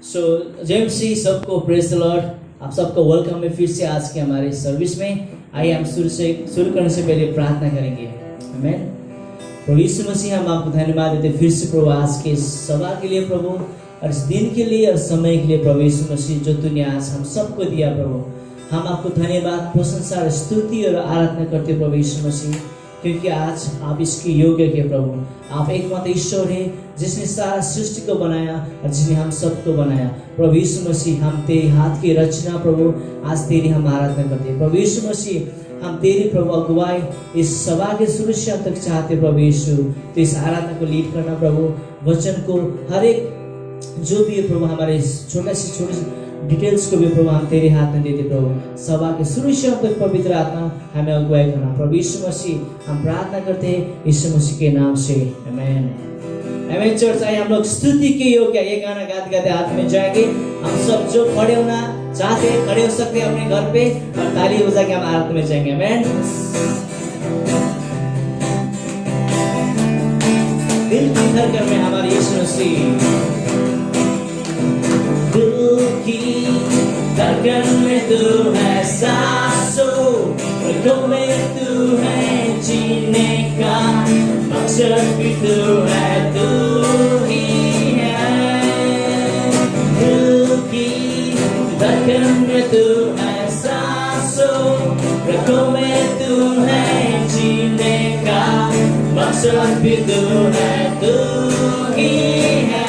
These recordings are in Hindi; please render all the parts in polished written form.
सो जेएमसी सबको प्रेज द लॉर्ड। आप सबको वेलकम है फिर से आज के हमारे सर्विस में। आइए हम शुरू करने से पहले प्रार्थना करेंगे। आमीन। प्रभु यीशु मसीह, हम आपको धन्यवाद देते फिर से प्रभु आज के सभा के लिए प्रभु, और इस दिन के लिए और समय के लिए प्रभु यीशु मसीह जो तूने आज हम सबको दिया प्रभु। हम आपको धन्यवाद, प्रशंसा और स्तुति और आराधना करते प्रभु यीशु मसीह, क्योंकि आज आप इसके योग्य के प्रभु। आप एकमात्र ईश्वर है जिसने सारा सृष्टि को बनाया और जिसने हम सबको बनाया। प्रभु यीशु मसीह, हम तेरे हाथ की रचना प्रभु, आज तेरी हम आराधना करते हैं प्रभु यीशु मसीह। हम तेरी प्रभु अगुवाई इस सभा के शुरू से अंत तक चाहते प्रभु यीशु। तो इस आराधना को लीड करना प्रभु, वचन को हर एक जो भी है प्रभु, हमारे छोटे से डिटेल्स को भी प्रभु हम तेरे हाथ में देते प्रभु। सभा के शुरू से अंत तक पवित्र आत्मा हमें अगुवाई करना प्रभु यीशु मसीह। हम प्रार्थना करते हैं यीशु मसीह के नाम से, आमीन। आमीन। चर्च, आइए हम लोग स्तुति के योग्य ये गाना गाते गाते हाथ में जाएंगे। हम सब जो खड़े होना चाहते हैं खड़े हो सकते हैं अपने घर पे, और ताली बजा के हम हाथ में जाएंगे। आमीन। दिल की धड़कन में हमारे यीशु मसीह, धड़कन में तू है सांसों, पलकों में तू है जीने का मकसद भी तू है, तू ही है। दिल की धड़कन में तू है सांसों, पलकों में तू है जीने का मकसद भी तू है, तू ही है।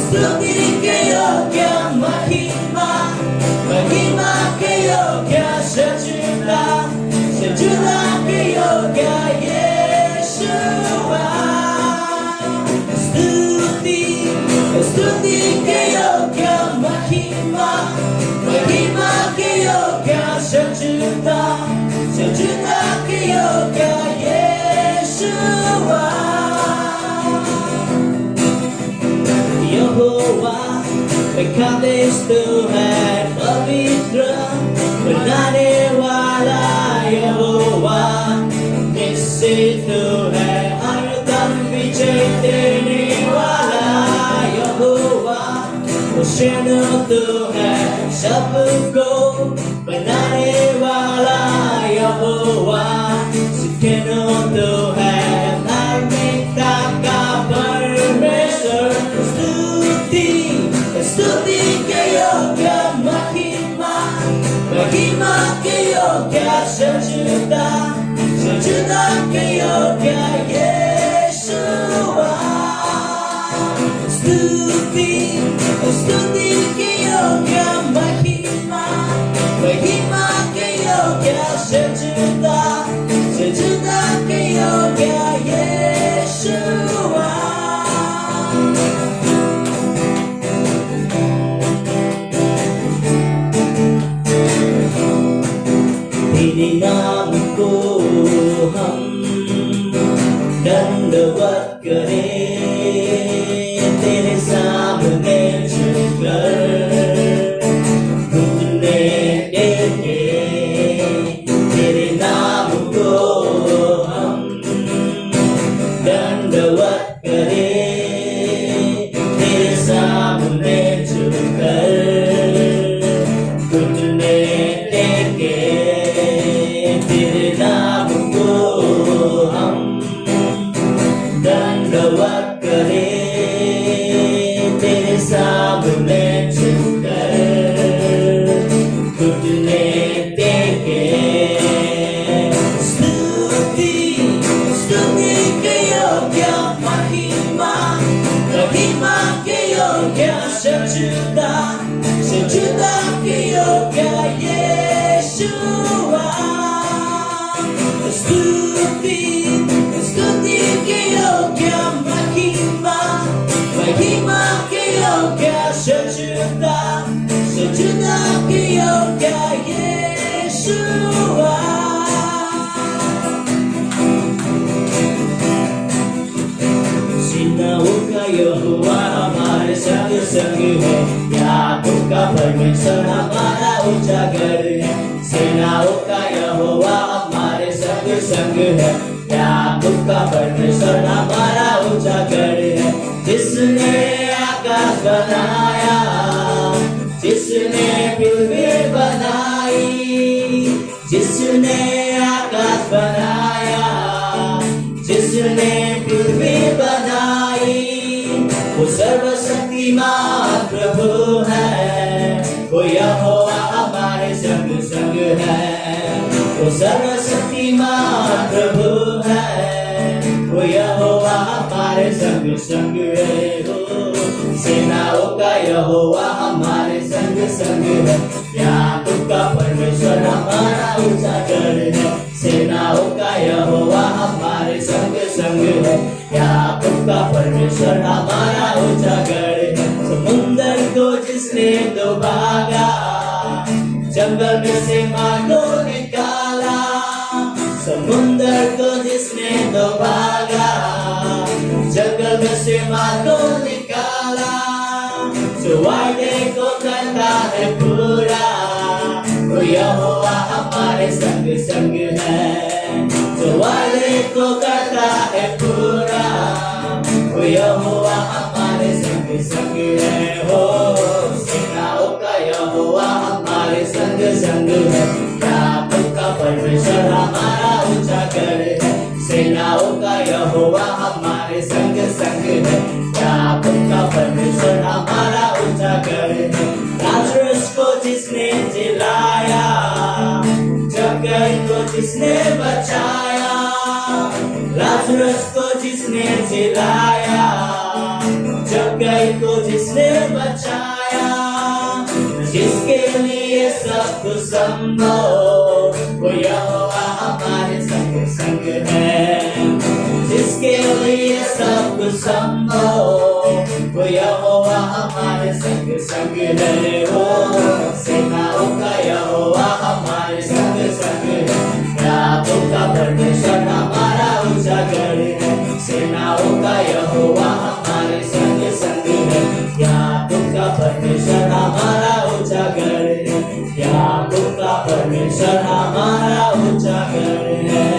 स्तुति के योग्य महिमा, महिमा के योग्य सजदा, सजदा के योग्य यीशुआ। स्तुति के योग्य महिमा, महिमा के योग्य सजदा, सजदा के योग्य यीशुआ। यहोवा कादेश तू है पवित्र बनाने वाला, यहोवा निश्चित तू है हरदम विजय देने वाला, यहोवा हुसैन तू है सबको बनाने वाला, यहोवा सिकनो तू है धार्मिकता का परमेश्वर। स्तुति के योग्य महिमा, महिमा के योग्य सजदा, सजदा के योग्य यीशुआ। स्तुति के योग्य महिमा, महिमा के योग्य सजदा, सजदा के योग्य यीशुआ। तेरे नाम को हम दंडवत करें, तेरे सामने झुककर घुटने टेके। तेरे नाम को हम दंडवत करें, तेरे सामने झुककर घुटने टेके। तेरे नाम को हम दंडवत करें, तेरे सामने झुककर घुटने टेके। स्तुति के योग्य महिमा, महिमा के योग्य सजदा, सजदा के योग्य यीशुआ। स्तुति के योग्य महिमा, महिमा के योग्य सजदा, सजदा के योग्य यीशुआ। सेनाओं का यहोवा हमारे संग संग है, याकूब का परमेश्वर हमारा ऊंचा गढ़ है। सेनाओं का यहोवा हमारे संग संग है, याकूब का परमेश्वर हमारा ऊंचा गढ़ है। जिस सर्वशक्तिमान प्रभु है, वो यहोवा हमारे संग संग है। वो सर्वशक्तिमान प्रभु है, वो यहोवा हमारे संग संग है। हो सेनाओं का यहोवा हमारे संग संग है, याकूब का परमेश्वर हमारा ऊंचा गढ़ है। सेनाओं का यहोवा हमारे संग संग है, याकूब का परमेश्वर हमारा ऊंचा गढ़ है। समुंदर को जिसने डुबागा, जंगल में से मार को निकाला। समुंदर को जिसने डुबागा, जंगल में से मार को निकाला। जो वादे को करता है पूरा, वो यहोवा हमारे संग संग है। जो वादे को करता है पूरा, वो यहोवा हमारे संग संग है। हो सेनाओं का यहोवा हमारे संग संग है, याकूब का परमेश्वर हमारा ऊंचा गढ़ है। सेनाओं का यहोवा हमारे संग संग है, याकूब का परमेश्वर हमारा ऊंचा गढ़ है। लाजरस को जिसने जिलाया, जगत को जिसने बचाया। लाजरस को जिसने जिलाया, जगत को जिसने बचाया। जिसके लिए सब कुछ संभव, वो यहोवा हमारे संग संग है। जिसके लिए सब कुछ संभव, वो यहोवा हमारे संग संग है। वो सेनाओं का यहोवा हमारे संग संग है, याकूब का परमेश्वर हमारा ऊंचा गढ़ है। सेनाओं का यहोवा हमारे संग संग है, याकूब का परमेश्वर हमारा ऊंचा गढ़ है। याकूब का परमेश्वर हमारा ऊंचा गढ़ है।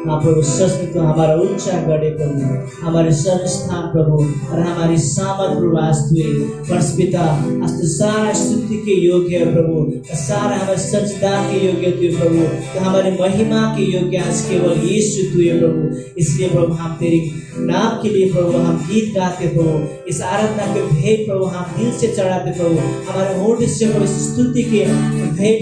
हाँ प्रभु, सच में तो हमारा ऊंचा गढ़ है प्रभु, हमारे सर्वस्थान प्रभु, और हमारी सामर्थ प्रभु आज तू परमपिता, आज तो सारा स्तुति के योग्य है प्रभु, सारा हमारे सजदा के योग्य तू है प्रभु, तो हमारी महिमा के योग्य आज केवल यीशु तू है प्रभु। इसलिए प्रभु हम तेरे नाम के लिए प्रभु हम गीत गाते प्रभु, इस आराधना के भेंट प्रभु हम दिल से चढ़ाते प्रभु, हमारे होठ से प्रभु स्तुति के भेंट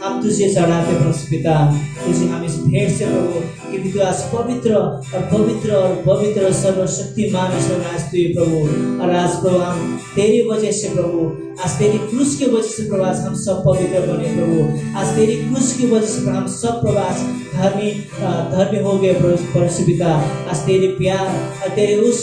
हम तुझे चढ़ाते परमपिता। तुझे हम इस भेंट से प्रभु कि तू आज पवित्र और पवित्र और पवित्र सर्वशक्तिमान आज तू है प्रभु। और आज प्रभु हम तेरी वजह से प्रभु, आज तेरी क्रूस की वजह से प्रभु आज हम सब पवित्र बने प्रभु। आज तेरी क्रूस की वजह से हम सब प्रभु आज धर्मी हो गए परमपिता। आज तेरे प्यार और तेरे उस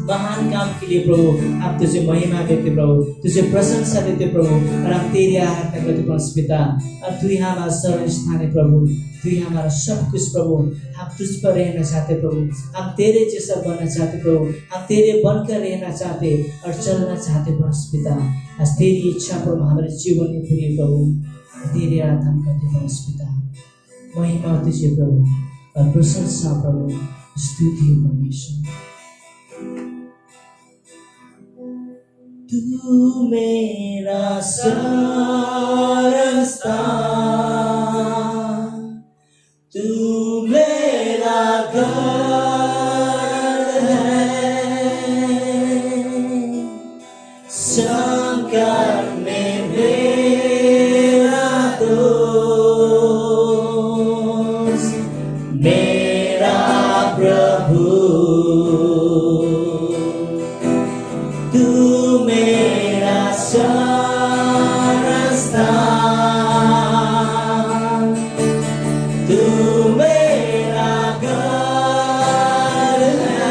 महान काम के लिए प्रभु हम तुझे महिमा देते प्रभु, तुझे प्रशंसा देते प्रभु, और हम तेरी आराधना करते परमपिता। और तू ही हमारा सर्वस्थान है प्रभु, तू ही हमारा सब कुछ प्रभु। हम तुझ पर रहना चाहते प्रभु, हम तेरे जैसा बनना चाहते प्रभु, हम तेरे बनकर रहना चाहते और चलना चाहते परमपिता। आज तेरी इच्छा प्रभु हमारे जीवन में पूरी प्रभु, तेरी आराधना करते परमपिता। महिमा तुझे प्रभु और प्रशंसा प्रभु, स्तुति परमेश्वर। तू मेरा सरस्ता, तू मेरा घर है। संकट में मेरा दोस्त, मेरा प्रभु। तू मेरा सरस्ता, तू मेरा घर है।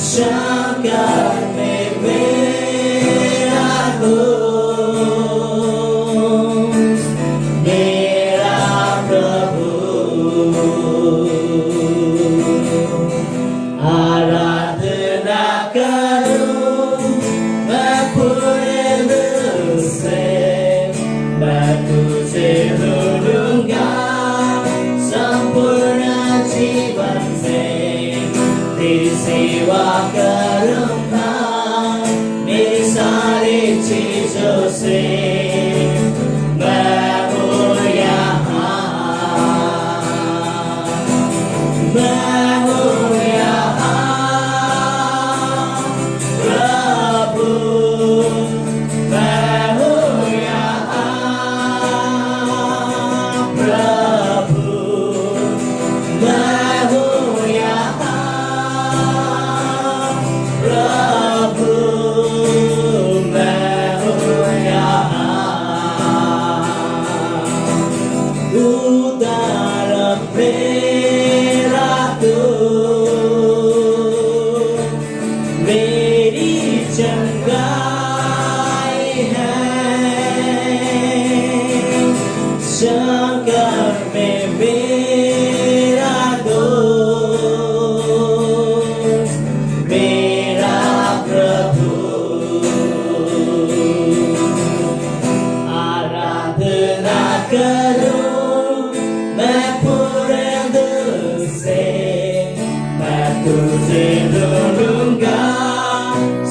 संकट में मेरा दोस्त, मेरा प्रभु। आराधना करूं मैं पूरे दिल से, मैं तुझे ढूंढूंगा संपूर्ण जीवन से। तेरी सेवा करूंगा मेरी सारी चीजों से। मैं हूँ यहाँ, मैं हूँ यहाँ। तुझे ढूंढूंगा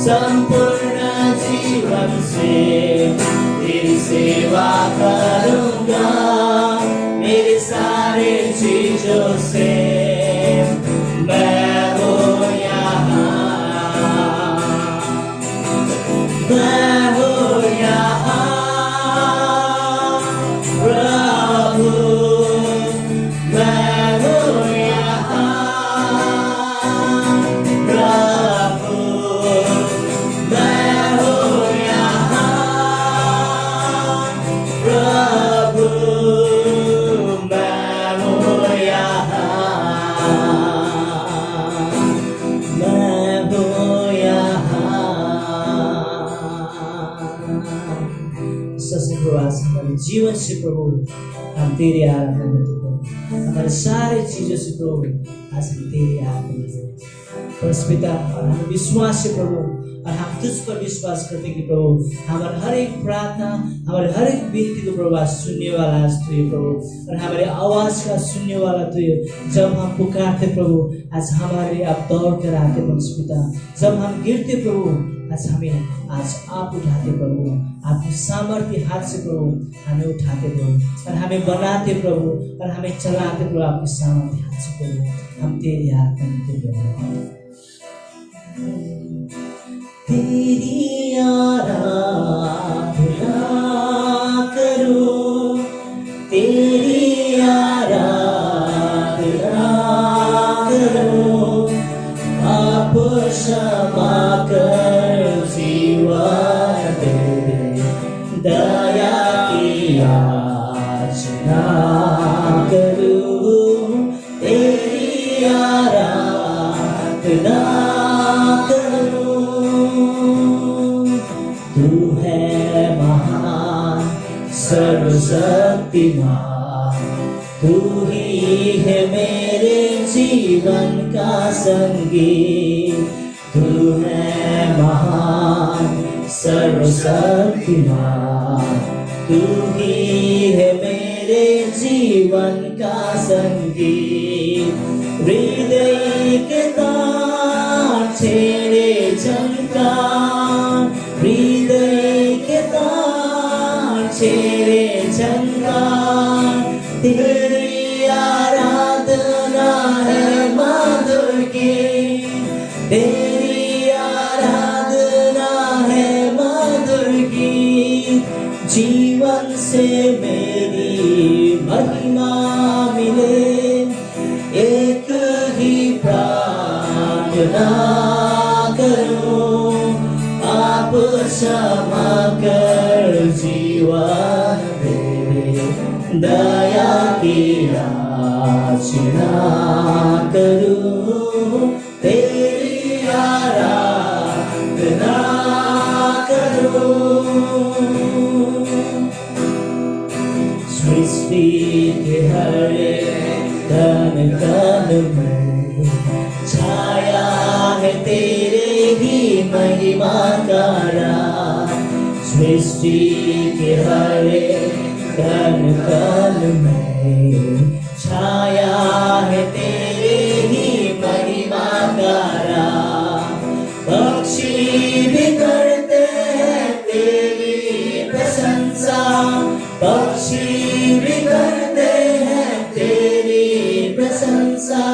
संपूर्ण जीवन से, तेरी सेवा करूंगा मेरी सारी चीजों से। मैं हूँ यहाँ, मैं हूँ यहाँ प्रभु, मैं हूँ यहाँ प्रभु, मैं हूँ यहाँ प्रभु, मैं हूँ यहाँ, मैं हूँ यहाँ। सच्चे प्रवास हमारे जीवन से प्रभु हम तेरी आराधना करते हैं, हमारे सारे चीजों से प्रभु आज हम तेरी आराधना करते हैं पिता। और हम विश्वास से प्रभु, और हम तुझ पर विश्वास करते हैं कि प्रभु हमारे हर एक प्रार्थना, हमारे हर एक विनती को प्रभु आज सुनने वाला आज तू है प्रभु, और हमारे आवाज का सुनने वाला तू है। जब हम पुकारते प्रभु आज हमारे आप दौड़ कर आते परमेश्वर पिता, जब हम गिरते प्रभु आज हमें आज आप उठाते प्रभु, आपके सामर्थ्य हाथ से प्रभु हमें उठाते प्रभु, और हमें बनाते प्रभु, और हमें चलाते प्रभु आपके सामर्थ्य हाथ से प्रभु। हम तेरी आराधना करते प्रभु, तेरी आराधना करूं, तेरी आराधना करूं, आप क्षमा कर जीवन दे, दया की याचना करूं, तेरी आराधना तू है महान सर्वशक्तिमान, तू ही है मेरे जीवन का संगी, तू है महान सर्वशक्तिमान, तू ही है मेरे जीवन का संगी। हृदय के तार छेड़े झनकार, हृदय के तार छेड़े झनकार, तेरी आराधना है मधुर गीत, तेरी आराधना है मधुर गीत। जीवन से मेरी महिमा मिले, एक ही प्रार्थना करूं, आप क्षमा कर जीवन दे, दया की याचना करूं, तेरी आराधना करूं। सृष्टि के हर कण कण में छाया है तेरे ही महिमा का राज, सृष्टि के हर कण कण में छाया है तेरे ही महिमा का राज। पक्षी भी करते हैं तेरी प्रशंसा, पक्षी भी करते हैं तेरी प्रशंसा,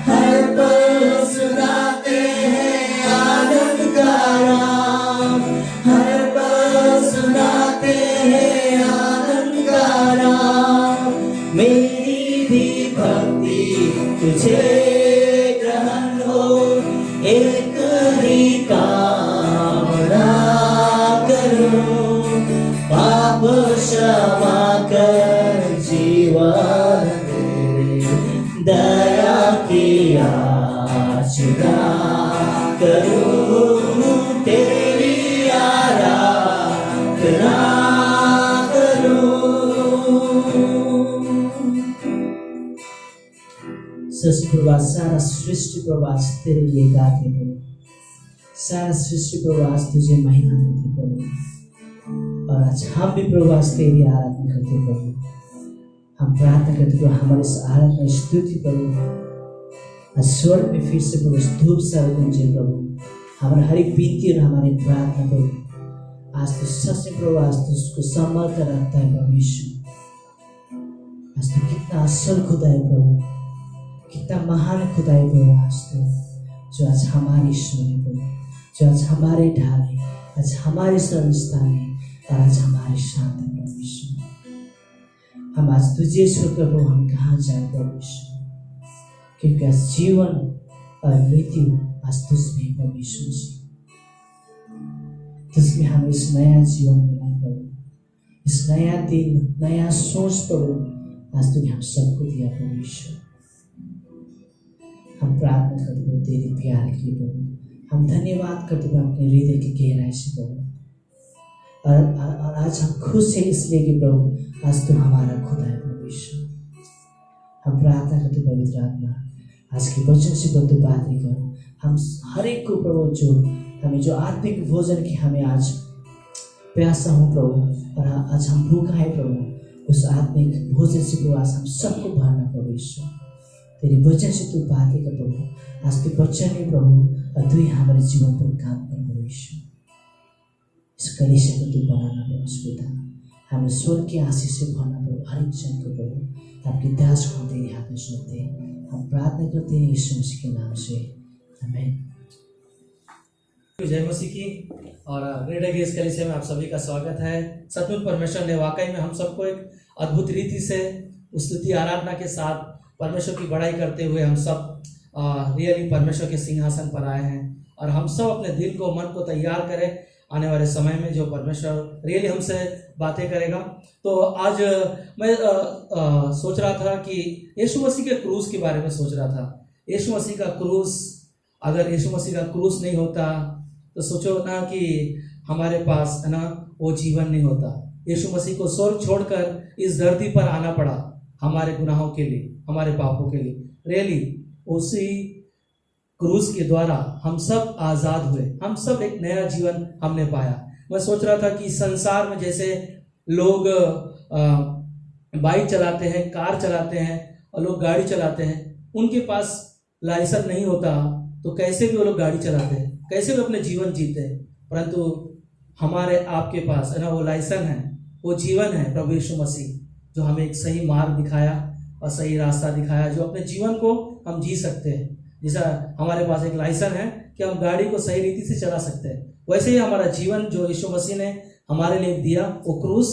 हर पल सुनाते हैं आनंद का राग, हर पल सुनाते हैं आनंद का राग। मेरी भी भक्ति तुझे ग्रहण हो, एक ही कामना करूं, पाप क्षमा कर जीवन दे, दया की याचना करूं, तेरी आराधना करूं। सच प्रवास सारा सृष्टि प्रवास तेरे लिए गाते हैं, सारा सृष्टि प्रवास तुझे महिमा देते प्रभु। और आज हम भी प्रवास तेरी आराधना करते प्रभु, हम प्रार्थना करते प्रभु हमारे इस आराधना स्तुति प्रभु स्वर्ग में फिर से प्रभु धूप सा गुंजे प्रभु। हमारा हर एक विनती और हमारी प्रार्थना प्रभु आज तो सच में प्रभु आज तो उसको संभाल कर रखता है प्रभु यीशु। आज तो कितना असल खुदा है प्रभु, कितना महान खुदा है प्रभु आज तो, जो आज हमारे ईश्वर है प्रभु, जो आज हमारे ढाल है, आज हमारे सर्वस्थान है और आज हमारे शांत है प्रभु यीशु। हम आज तुझे छोड़ प्रभु हम कहाँ जाए प्रभु यीशु, क्योंकि आज जीवन और मृत्यु आज तुझमें प्रभु यीशु मसीह। तुझमें हमें इस नया जीवन मिला प्रभु, इस नया दिन नया सोच प्रभु आज तूने हम सबको दिया प्रभु यीशु। हम प्रार्थना करते प्रभु तेरे प्यार के लिए प्रभु, हम धन्यवाद करते प्रभु अपने हृदय की गहराई से प्रभु। और आज हम खुश हैं इसलिए कि प्रभु आज तो हमारा खुदा है प्रभु यीशु। हम प्रार्थना करते पवित्र आत्मा आज के वचन से प्रभु बातें कर, हम हर एक को प्रभु जो हमें जो आत्मिक भोजन की हमें आज प्यासा हो प्रभु, और आज हम भूखा है प्रभु, उस आत्मिक भोजन से प्रभु आज हम सबको भरना प्रभु यीशु। तेरे वचन से तू बातें कर प्रभु, आज के वचन है प्रभु और तू ही हमारे जीवन पर काम कर प्रभु यीशु। इस कलीसिया को तू बनाना प्रभु पिता, हमें स्वर्ग की आशीष से भरना प्रभु हर एक जन को प्रभु। आपकी दास को तेरे हाथ में सौंपते हैं, हम प्रार्थना करते हैं यीशु मसीह के नाम से, आमीन। जय मसीह की। और ग्रेट अगेंस्ट कलीसिया में आप सभी का स्वागत है। सतमुच परमेश्वर ने वाकई में हम सबको एक अद्भुत रीति से स्तुति आराधना के साथ परमेश्वर की बड़ाई करते हुए हम सब रियली परमेश्वर के सिंहासन पर आए हैं, और हम सब अपने दिल को मन को तैयार करें आने वाले समय में जो परमेश्वर रियली हमसे बातें करेगा। तो आज मैं सोच रहा था कि यीशु मसीह के क्रूस के बारे में सोच रहा था। यीशु मसीह का क्रूस, अगर यीशु मसीह का क्रूस नहीं होता तो सोचो ना कि हमारे पास है ना वो जीवन नहीं होता। यीशु मसीह को स्वर्ग छोड़कर इस धरती पर आना पड़ा हमारे गुनाहों के लिए, हमारे पापों के लिए। रियली उसी क्रूस के द्वारा हम सब आज़ाद हुए, हम सब एक नया जीवन हमने पाया। मैं सोच रहा था कि संसार में जैसे लोग बाइक चलाते हैं, कार चलाते हैं और लोग गाड़ी चलाते हैं, उनके पास लाइसेंस नहीं होता तो कैसे भी वो लोग गाड़ी चलाते हैं, कैसे भी अपने जीवन जीते हैं। परंतु हमारे आपके पास है ना वो लाइसेंस है, वो जीवन है प्रभु यीशु मसीह, जो हमें एक सही मार्ग दिखाया और सही रास्ता दिखाया, जो अपने जीवन को हम जी सकते हैं। जैसा हमारे पास एक लाइसेंस है कि हम गाड़ी को सही रीति से चला सकते हैं, वैसे ही हमारा जीवन जो यीशु मसीह ने हमारे लिए दिया, वो क्रूस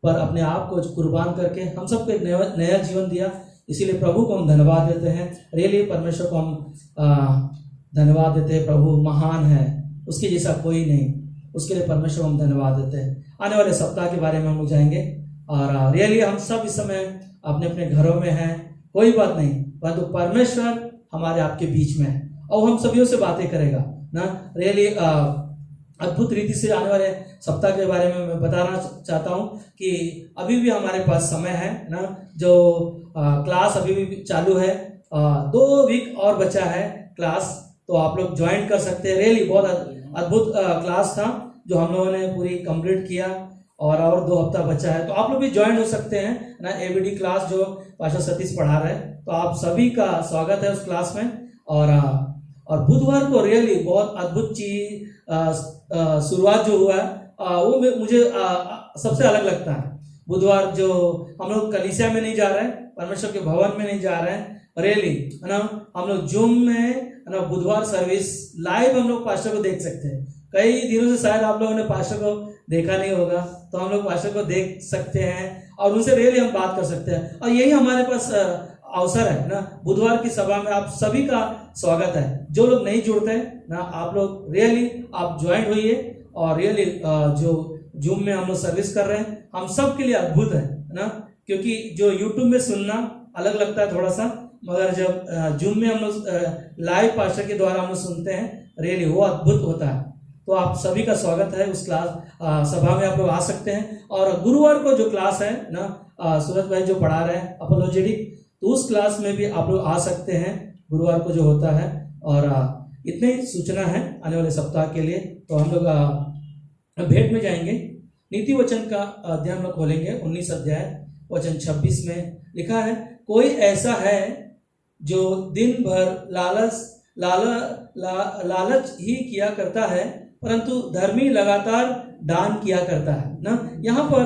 पर अपने आप को कुर्बान करके हम सबको एक नया जीवन दिया। इसीलिए प्रभु को हम धन्यवाद देते हैं। रियली परमेश्वर को हम धन्यवाद देते हैं। प्रभु महान है, उसके जैसा कोई नहीं, उसके लिए परमेश्वर को हम धन्यवाद देते हैं। आने वाले सप्ताह के बारे में हम लोग जाएंगे, और रियली हम सब इस समय अपने अपने घरों में हैं, कोई बात नहीं, परंतु परमेश्वर हमारे आपके बीच में है और हम सभी से बातें करेगा ना। रियली अद्भुत रीति से आने वाले सप्ताह के बारे में मैं बताना चाहता हूँ कि अभी भी हमारे पास समय है ना, जो क्लास अभी भी चालू है, 2 वीक और बचा है क्लास, तो आप लोग ज्वाइन कर सकते हैं। रियली बहुत अद्भुत क्लास था जो हम लोगों ने पूरी कंप्लीट किया, और 2 हफ्ता बचा है, तो आप लोग भी ज्वाइन हो सकते हैं ना। एबीडी क्लास जो पास्टर सतीश पढ़ा रहे हैं, तो आप सभी का स्वागत है उस क्लास में। और बुधवार को रियली बहुत अद्भुत चीज शुरुआत जो हुआ है वो मुझे सबसे अलग लगता है। बुधवार जो हम लोग कलीसिया में नहीं जा रहे हैं, परमेश्वर के भवन में नहीं जा रहे हैं, रियली है ना, हम लोग जूम में है ना बुधवार सर्विस लाइव हम लोग पास्टर को देख सकते हैं। कई दिनों से शायद आप लोगों ने पास्टर को देखा नहीं होगा, तो हम लोग पास्टर को देख सकते हैं और उनसे रियली हम बात कर सकते हैं, और यही हमारे पास अवसर है ना। बुधवार की सभा में आप सभी का स्वागत है। जो लोग नहीं जुड़ते हैं ना, आप लोग रियली आप ज्वाइन होइए, और रियली जो जूम में हम लोग सर्विस कर रहे हैं, हम सब के लिए अद्भुत है ना, क्योंकि जो यूट्यूब में सुनना अलग लगता है थोड़ा सा, मगर जब जूम में हम लोग लाइव पास्टर के द्वारा हम लोग सुनते हैं, रियली वो अद्भुत होता है। तो आप सभी का स्वागत है उस क्लास सभा में, आप लोग आ सकते हैं। और गुरुवार को जो क्लास है ना, सूरज भाई जो पढ़ा रहे हैं अपोलोजेटिक, तो उस क्लास में भी आप लोग आ सकते हैं गुरुवार को जो होता है। और इतनी ही सूचना है आने वाले सप्ताह के लिए। तो हम लोग भेंट में जाएंगे। नीति वचन का अध्याय हम लोग खोलेंगे, 19 अध्याय वचन 26 में लिखा है, कोई ऐसा है जो दिन भर लालच ही किया करता है, परंतु धर्मी लगातार दान किया करता है ना। यहाँ पर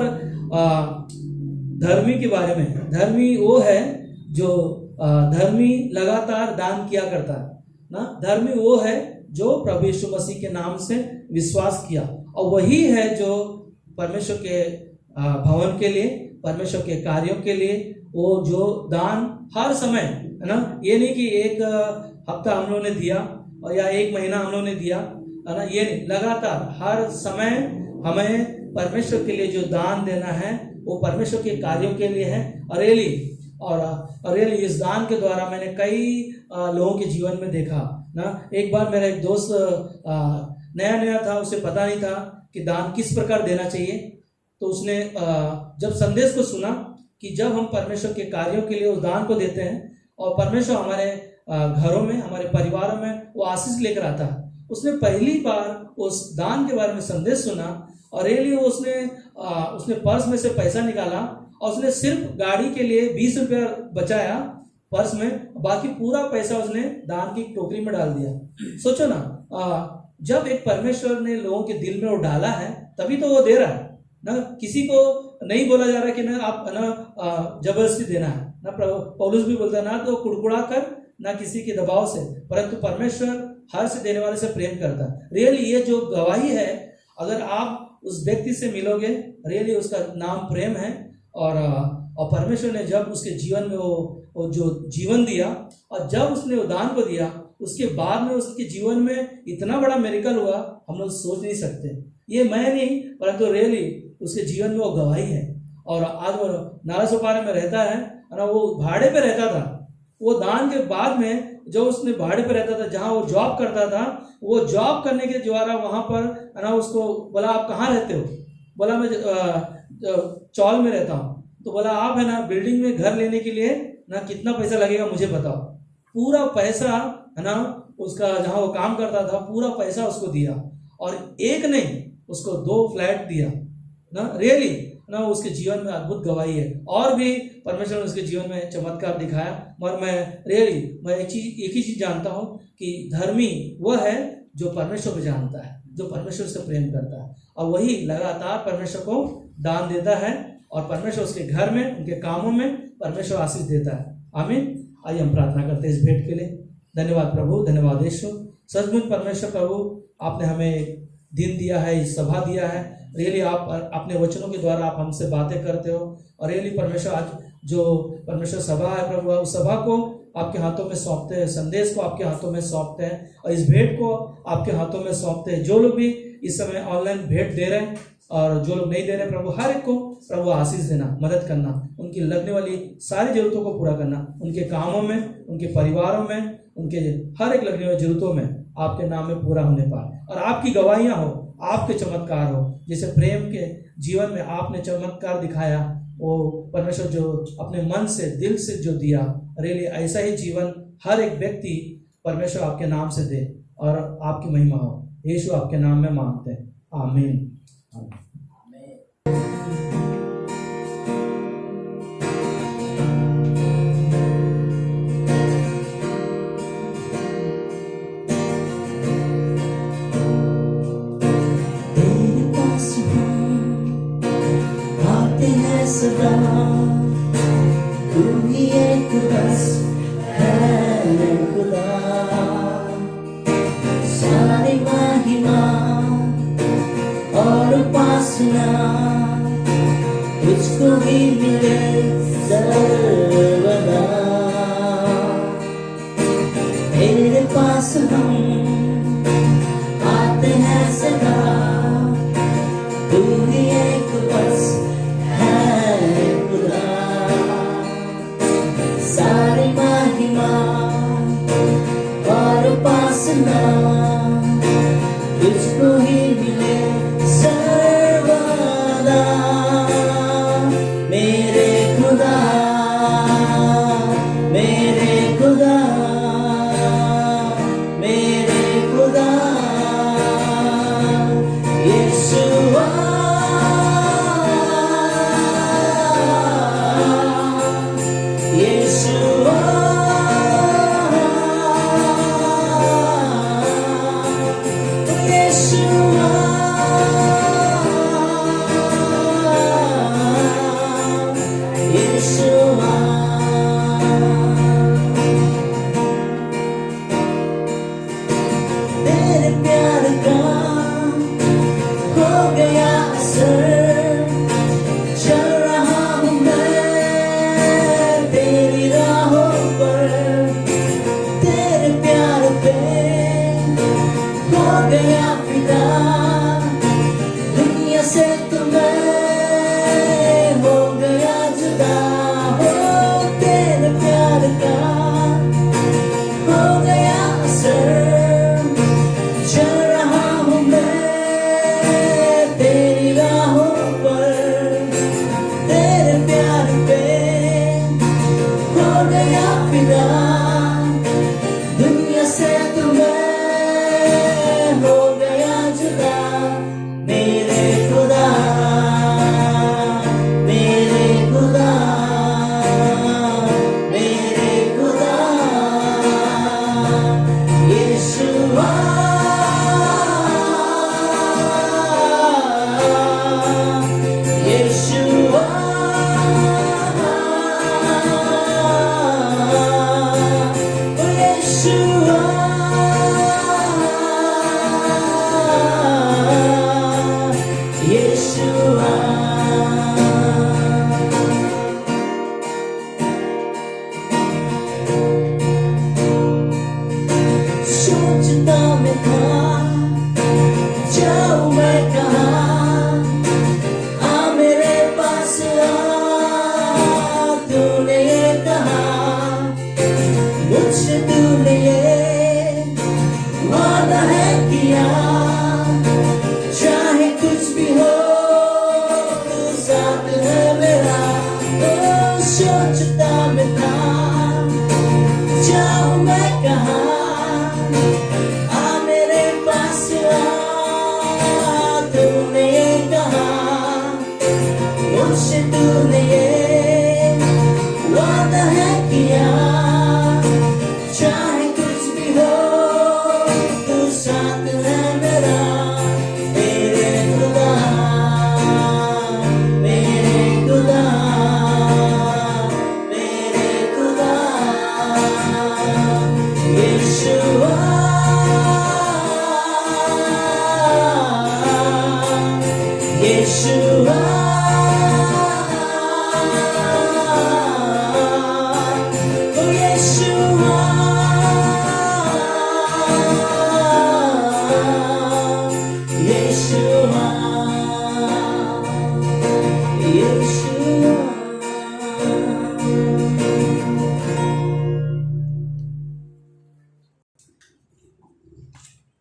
धर्मी के बारे में, धर्मी वो है जो धर्मी लगातार दान किया करता है ना। धर्मी वो है जो प्रभु यीशु मसीह के नाम से विश्वास किया, और वही है जो परमेश्वर के भवन के लिए, परमेश्वर के कार्यों के लिए वो जो दान हर समय, है ना। ये नहीं कि एक हफ्ता हम लोगों ने दिया और या एक महीना हम लोगों ने दिया, है ना। ये नहीं, लगातार हर समय हमें परमेश्वर के लिए जो दान देना है वो परमेश्वर के कार्यों के लिए है। और रियली इस दान के द्वारा मैंने कई लोगों के जीवन में देखा ना। एक बार मेरा एक दोस्त नया था, उसे पता नहीं था कि दान किस प्रकार देना चाहिए, तो उसने जब संदेश को सुना कि जब हम परमेश्वर के कार्यों के लिए उस दान को देते हैं और परमेश्वर हमारे घरों में, हमारे परिवारों में वो आशीष लेकर आता है, उसने पहली बार उस दान के बारे में संदेश सुना। और रियली उसने पर्स में से पैसा निकाला और उसने सिर्फ गाड़ी के लिए 20 रुपया बचाया पर्स में, बाकी पूरा पैसा उसने दान की टोकरी में डाल दिया। सोचो ना, जब एक परमेश्वर ने लोगों के दिल में वो डाला है तभी तो वो दे रहा है ना। किसी को नहीं बोला जा रहा कि ना आप ना जबरदस्ती देना है ना। पौलुस भी बोलता है ना तो कुड़कुड़ा कर, ना किसी के दबाव से, परंतु परमेश्वर हर से देने वाले से प्रेम करता है। रियली ये जो गवाही है, अगर आप उस व्यक्ति से मिलोगे, रियली उसका नाम प्रेम है। और परमेश्वर ने जब उसके जीवन में वो जो जीवन दिया, और जब उसने वो दान को दिया, उसके बाद में उसके जीवन में इतना बड़ा मेरिकल हुआ, हम लोग सोच नहीं सकते। ये मैं नहीं, परंतु रियली उसके जीवन में वो गवाही है। और आज वो नालासोपारा में रहता है ना। वो भाड़े पे रहता था। वो दान के बाद में जो उसने भाड़े पे रहता था, जहाँ वो जॉब करता था, वो जॉब करने के द्वारा वहाँ पर है ना, उसको बोला आप कहाँ रहते हो? बोला मैं चौल में रहता हूँ। तो बोला आप है ना बिल्डिंग में घर लेने के लिए ना कितना पैसा लगेगा मुझे बताओ। पूरा पैसा है ना उसका, जहाँ वो काम करता था, पूरा पैसा उसको दिया, और एक नहीं उसको 2 फ्लैट दिया ना। रियली ना उसके जीवन में अद्भुत गवाही है। और भी परमेश्वर ने उसके जीवन में चमत्कार दिखाया। मगर मैं एक ही चीज जानता हूँ कि धर्मी वो है जो परमेश्वर को जानता है, जो परमेश्वर से प्रेम करता है, और वही लगातार परमेश्वर को दान देता है, और परमेश्वर उसके घर में, उनके कामों में परमेश्वर आशीष देता है। आमीन। आइए हम प्रार्थना करते हैं इस भेंट के लिए। धन्यवाद प्रभु, धन्यवाद यीशु। सचमुच परमेश्वर प्रभु, आपने हमें दिन दिया है, सभा दिया है। रियली आप अपने वचनों के द्वारा आप हमसे बातें करते हो। और रियली परमेश्वर, आज जो परमेश्वर सभा है प्रभु, उस सभा को आपके हाथों में सौंपते हैं, संदेश को आपके हाथों में सौंपते हैं, और इस भेंट को आपके हाथों में सौंपते हैं। जो लोग भी इस समय ऑनलाइन भेंट दे रहे हैं और जो लोग नहीं दे रहे, प्रभु हर एक को प्रभु आशीष देना, मदद करना, उनकी लगने वाली सारी जरूरतों को पूरा करना, उनके कामों में, उनके परिवारों में, उनके हर एक लगने वाली जरूरतों में आपके नाम में पूरा होने पाए, और आपकी गवाहियां हो, आपके चमत्कार हो। जैसे प्रेम के जीवन में आपने चमत्कार दिखाया, वो परमेश्वर जो अपने मन से, दिल से जो दिया, रियली ऐसा ही जीवन हर एक व्यक्ति परमेश्वर आपके नाम से दे और आपकी महिमा हो। यीशु आपके नाम में मांगते हैं, आमीन। सदा तू ही एक बस है खुदा, सारी महिमा और उपासना तुझको ही मिले सर्वदा। तेरे पास हम आते हैं सदा, तू ही एक बस तुझको ही मिले सर्वदा। मेरे खुदा, मेरे खुदा, मेरे खुदा, यीशुआ, यीशुआ, मुझसे तूने ये वादा है किया, चाहे कुछ भी हो तू साथ है मेरा। ओ सोचता मैं था जाऊं मैं कहाँ, आ मेरे पास आ, तूने ये कहा, मुझसे तूने ये वादा है किया, चाहे कुछ भी हो तू साथ है मेरा। मेरे खुदा, मेरे खुदा, मेरे खुदा, यीशुआ, यीशुआ, ओ यीशुआ, यीशुआ, यीशुआ।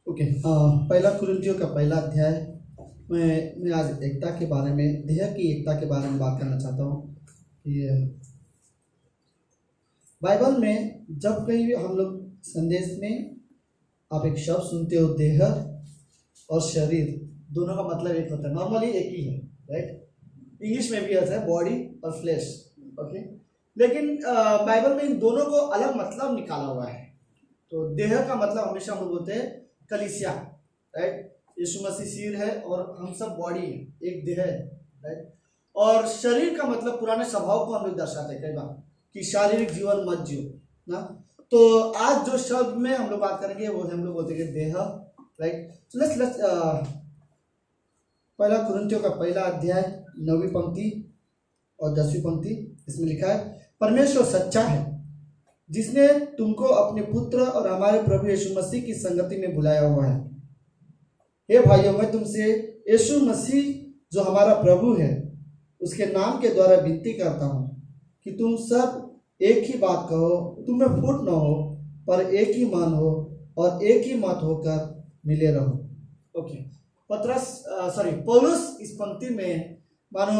ओके, पहला कुरिन्थियों का पहला अध्याय। मैं आज एकता के बारे में, देह की एकता के बारे में बात करना चाहता हूँ कि बाइबल में जब कहीं भी हम लोग संदेश में आप एक शब्द सुनते हो देह और शरीर, दोनों का मतलब एक होता है, नॉर्मली एक ही है, राइट। इंग्लिश में भी होता है बॉडी और फ्लैश, ओके। लेकिन बाइबल में इन दोनों को अलग मतलब निकाला हुआ है। तो देह का मतलब हमेशा हम लोग बोलते हैं कलीसिया, राइट। यीशु मसीह सिर है और हम सब बॉडी है, एक देह है, राइट। और शरीर का मतलब पुराने स्वभाव को हम लोग दर्शाते हैं कई बार कि शारीरिक जीवन मत जियो ना। तो आज जो शब्द में हम लोग बात करेंगे वो हम लोग बोलते हैं देह, राइट। सो लेट्स पहला कुरिन्थियों का पहला अध्याय 9वीं पंक्ति और 10वीं पंक्ति, इसमें लिखा है, परमेश्वर सच्चा है जिसने तुमको अपने पुत्र और हमारे प्रभु यीशु मसीह की संगति में बुलाया हुआ है। हे भाइयों, मैं तुमसे यीशु मसीह जो हमारा प्रभु है उसके नाम के द्वारा विनती करता हूँ कि तुम सब एक ही बात कहो, तुम में फूट न हो, पर एक ही मन हो और एक ही मत होकर मिले रहो। ओके, पौलुस इस पंक्ति में मानो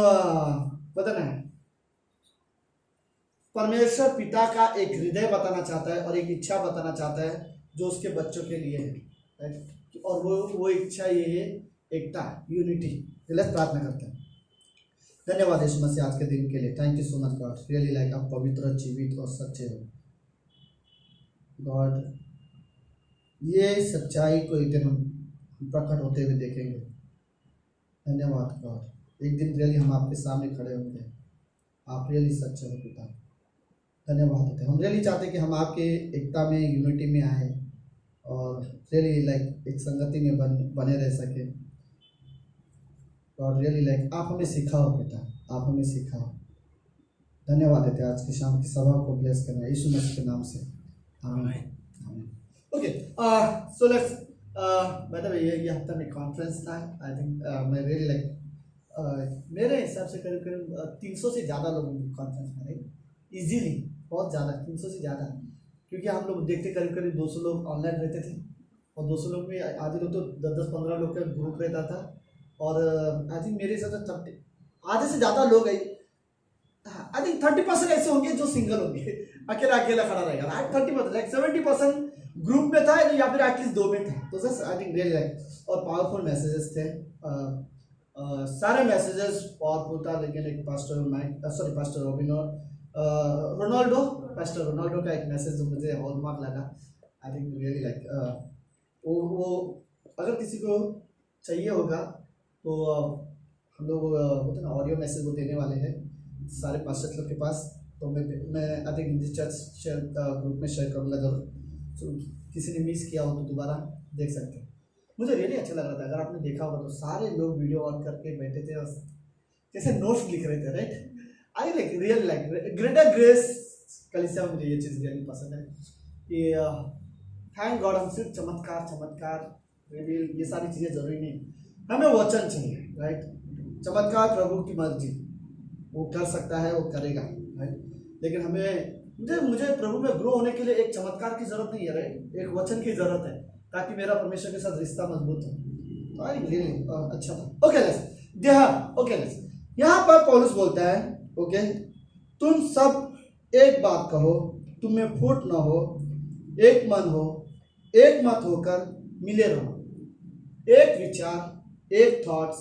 बताना है, परमेश्वर पिता का एक हृदय बताना चाहता है और एक इच्छा बताना चाहता है जो उसके बच्चों के लिए है, राइट। और वो इच्छा ये है एकता, यूनिटी। चलिए प्रार्थना करते हैं। धन्यवाद यीशु मसीह आज के दिन के लिए, thank you so much God, really like आप पवित्र, जीवित और सच्चे हो गॉड। ये सच्चाई को एक दिन हम प्रकट होते हुए देखेंगे। धन्यवाद गॉड, एक दिन रियली हम आपके सामने खड़े होंगे, आप रियली सच्चे हो पिता। धन्यवाद होते, हम रियली चाहते हैं कि हम आपके एकता में, यूनिटी में आए और रियली लाइक एक संगति में बने रह सके। और रियली लाइक आप हमें सिखाओ पिता, आप हमें सिखाओ। धन्यवाद देते हैं आज की शाम की सभा को ब्लेस करना यीशु मसीह के नाम से, आमीन। ओके, सो लेट्स मतलब ये हफ्ता में कॉन्फ्रेंस था। आई थिंक मैं रियली लाइक मेरे हिसाब से करीब करीब 300 से ज़्यादा लोग कॉन्फ्रेंस में रहे, इजीली, बहुत ज़्यादा, 300 से ज़्यादा। क्योंकि हम लोग देखते करीब करीब 200 लोग ऑनलाइन रहते थे और 200 लोग में आधे लोग तो 10-15 लोग का ग्रुप रहता था। और आई थिंक मेरे हिसाब से आधे से ज़्यादा लोग, आई थिंक 30% ऐसे होंगे जो सिंगल होंगे, अकेला खड़ा रहेगा। 30% लाइक 70% ग्रुप में था या फिर एटलीस्ट 2 में था। तो sir I think really like और पावरफुल मैसेजेस थे, सारे मैसेजेस पावरफुल था। लेकिन एक पास्टर रोनाल्डो का एक मैसेज जो मुझे हॉलमार्क लगा, आई थिंक रियली लाइक वो अगर किसी को चाहिए होगा तो हम लोग होते ना ऑडियो मैसेज वो देने वाले हैं सारे पास्टर्स लोग के पास। तो मैं I think English church share group में शेयर करूँगा जरूर। तो किसी ने मिस किया हो तो दोबारा देख सकते हैं। मुझे रियली अच्छा लग रहा था, अगर आपने देखा होगा तो सारे लोग वीडियो ऑन करके बैठे थे और जैसे नोट्स लिख रहे थे, right. I like really like greater grace कलीसिया में मुझे ये चीज़ रियली पसंद है कि थैंक गॉड हम सिर्फ चमत्कार ये सारी चीज़ें जरूरी नहीं, हमें वचन चाहिए, राइट। चमत्कार प्रभु की मर्जी, वो कर सकता है, वो करेगा, राइट। लेकिन हमें मुझे प्रभु में ग्रो होने के लिए एक चमत्कार की जरूरत नहीं है, राइट? एक वचन की जरूरत है ताकि मेरा परमेश्वर के साथ रिश्ता मजबूत हो। तो आई रियली अच्छा था। ओके लेट्स यहाँ पर पौलुस बोलता है, ओके, तुम सब एक बात कहो, तुम में फूट न हो, एक मन हो, एक मत होकर मिले रहो, एक विचार, एक थॉट्स,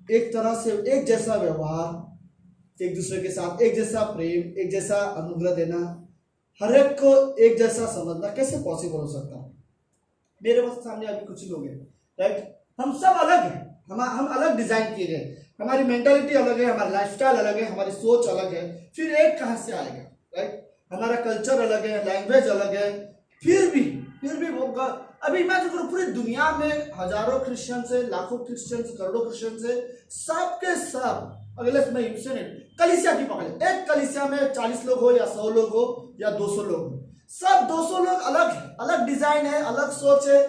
एक तरह से एक जैसा व्यवहार, एक दूसरे के साथ एक जैसा प्रेम, एक जैसा अनुग्रह देना, हर एक को एक जैसा समझना। कैसे पॉसिबल हो सकता है? मेरे सामने अभी कुछ लोग हैं, राइट? हम सब अलग हैं, हम अलग डिजाइन किए गए, हमारी मेंटालिटी अलग है, हमारा लाइफस्टाइल अलग है, हमारी सोच अलग है। फिर एक कहाँ से आएगा, राइट? हमारा कल्चर अलग है, लैंग्वेज अलग है। फिर भी वो अभी इमेजिन करो, पूरी दुनिया में हजारों क्रिश्चियन से, लाखों क्रिश्चियन से, करोड़ों क्रिश्चियन से, सबके सब अगले मैं कलीसिया की पकड़े, एक कलीसिया में 40 लोग हो या 100 लोग हो या 200 लोग हो, सब 200 लोग अलग है, अलग डिजाइन है, अलग सोच है,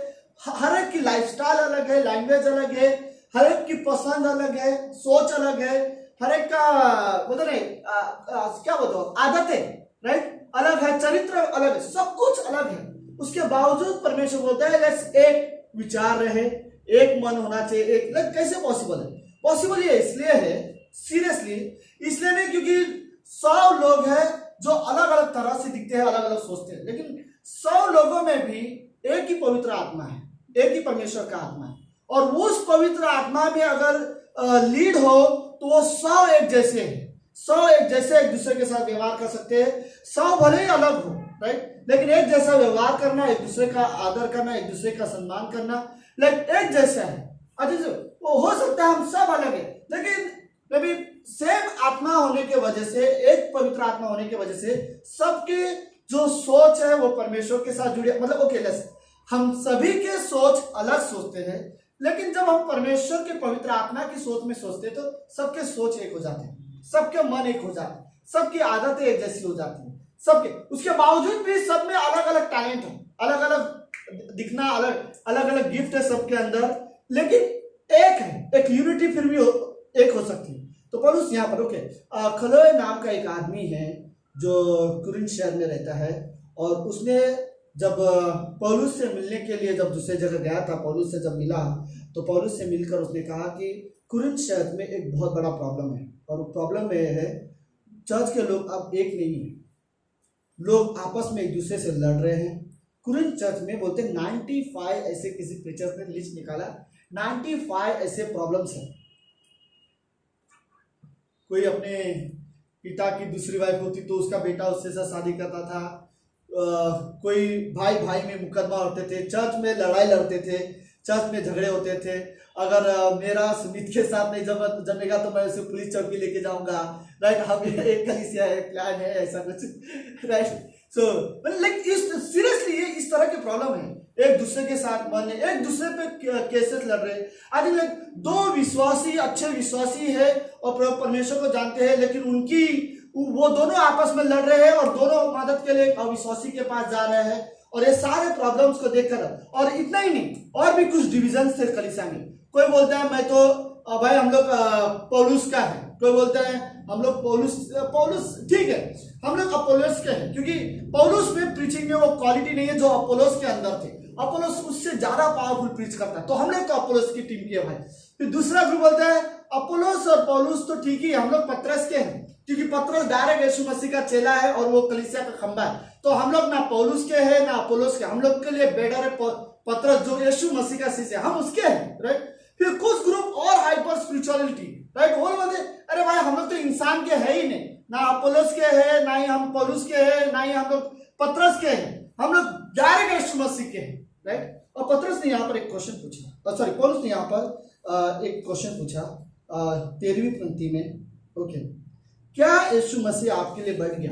हर एक की लाइफस्टाइल अलग है, लैंग्वेज अलग है, हर एक की पसंद अलग है, सोच अलग है, हर एक का क्या बताओ आदतें, राइट, अलग है, चरित्र अलग है, सब कुछ अलग है। उसके बावजूद परमेश्वर बोलता है लेट्स एक विचार रहे, एक मन होना चाहिए, एक। कैसे पॉसिबल है? पॉसिबल ये इसलिए है, सीरियसली इसलिए नहीं क्योंकि 100 लोग हैं जो अलग अलग तरह से दिखते हैं, अलग अलग सोचते हैं, लेकिन 100 लोगों में भी एक ही पवित्र आत्मा है, एक ही परमेश्वर का आत्मा है। और उस पवित्र आत्मा में अगर लीड हो तो वो 100 एक जैसे हैं, 100 एक जैसे एक दूसरे के साथ व्यवहार कर सकते हैं। 100 भले ही अलग हो, राइट, लेकिन एक जैसा व्यवहार करना, एक दूसरे का आदर करना, एक दूसरे का सम्मान करना, लाइक एक जैसा है। अच्छा, वो हो सकता है हम सब अलग है, लेकिन कभी सेम आत्मा होने के वजह से, एक पवित्र आत्मा होने की वजह से सबके जो सोच है वो परमेश्वर के साथ जुड़े। मतलब ओके हम सभी के सोच अलग सोचते हैं, लेकिन जब हम परमेश्वर के पवित्र आत्मा की सोच में सोचते हैं तो सबके सोच एक हो जाते हैं, सबके मन एक हो जाते हैं, सबकी आदतें एक जैसी हो जाती हैं, सबके। उसके बावजूद भी सब में अलग अलग टैलेंट है, अलग अलग दिखना, अलग अलग गिफ्ट है सबके अंदर, लेकिन एक है, एक यूनिटी फिर भी एक हो सकती है। तो पौलुस यहाँ पर ओके, खलोए नाम का एक आदमी है जो कुरिन्थ शहर में रहता है, और उसने जब पौलुस से मिलने के लिए जब दूसरे जगह गया था, पौलुस से जब मिला तो पौलुस से मिलकर उसने कहा कि कुरिन्थ शहर में एक बहुत बड़ा प्रॉब्लम है, और वो प्रॉब्लम में है चर्च के लोग अब एक नहीं है, लोग आपस में एक दूसरे से लड़ रहे हैं। कुरिन्थ चर्च में बोलते हैं 95 ऐसे, किसी प्रीचर्स ने लिस्ट निकाला, 95 ऐसे प्रॉब्लम्स हैं। कोई अपने पिता की दूसरी वाइफ होती तो उसका बेटा उससे शादी करता था, कोई भाई भाई में मुकदमा होते थे, चर्च में लड़ाई लड़ते थे, चर्च में झगड़े होते थे। अगर मेरा सुमित के साथ नहीं जमेगा तो मैं उसे पुलिस चौकी लेके जाऊंगा, राइट? हम एक कलीसिया है, प्लान है, ऐसा कुछ, राइट? सो लाइक सीरियसली इस तरह के प्रॉब्लम है, एक दूसरे के साथ मन है, एक दूसरे पे केसेस लड़ रहे हैं। आई थिंक लाइक दो विश्वासी, अच्छे विश्वासी है और परमेश्वर को जानते हैं, लेकिन वो दोनों आपस में लड़ रहे हैं और दोनों मदद के लिए अविश्वासी के पास जा रहे हैं। और ये सारे प्रॉब्लम्स को देखकर, और इतना ही नहीं, और भी कुछ डिविजन थे कलीसिया में। कोई बोलता है मैं तो भाई हम लोग पौलुस का है, कोई बोलता है हम लोग पौलुस ठीक है, हम लोग अपोलोस के हैं, क्योंकि पौलुस में प्रीचिंग में वो क्वालिटी नहीं है जो अपोलोस के अंदर थे। अपोलोस उससे ज्यादा पावरफुल प्रीच करता है, तो हम लोग तो अपोलोस की टीम की है भाई। फिर दूसरा ग्रुप बोलता है अपोलोस और पौलुस तो ठीक ही है, हम लोग पतरस के हैं, क्योंकि पतरस डायरेक्ट यीशु मसीह का चेला है और वो कलीसिया का खंबा है, तो हम लोग ना पौलुस के हैं ना अपोलोस के, हम लोग के लिए बेटर है पतरस जो यीशु मसीह का शिष्य है, हम उसके हैं, राइट? फिर कुछ ग्रुप और हाइपर स्पिरिचुअलिटी, राइट, वो बोलते अरे भाई हम लोग तो इंसान के है ही नहीं, ना अपोलोस के हैं, ना ही हम पौलुस के हैं, ना ही हम लोग पतरस के हैं, हम लोग डायरेक्ट यीशु मसीह के हैं, राइट? और पतरस ने यहाँ पर एक क्वेश्चन पूछा, सॉरी पौलुस ने यहाँ पर एक क्वेश्चन पूछा 13वीं पंक्ति में, ओके, क्या यीशु मसीह आपके लिए बढ़ गया,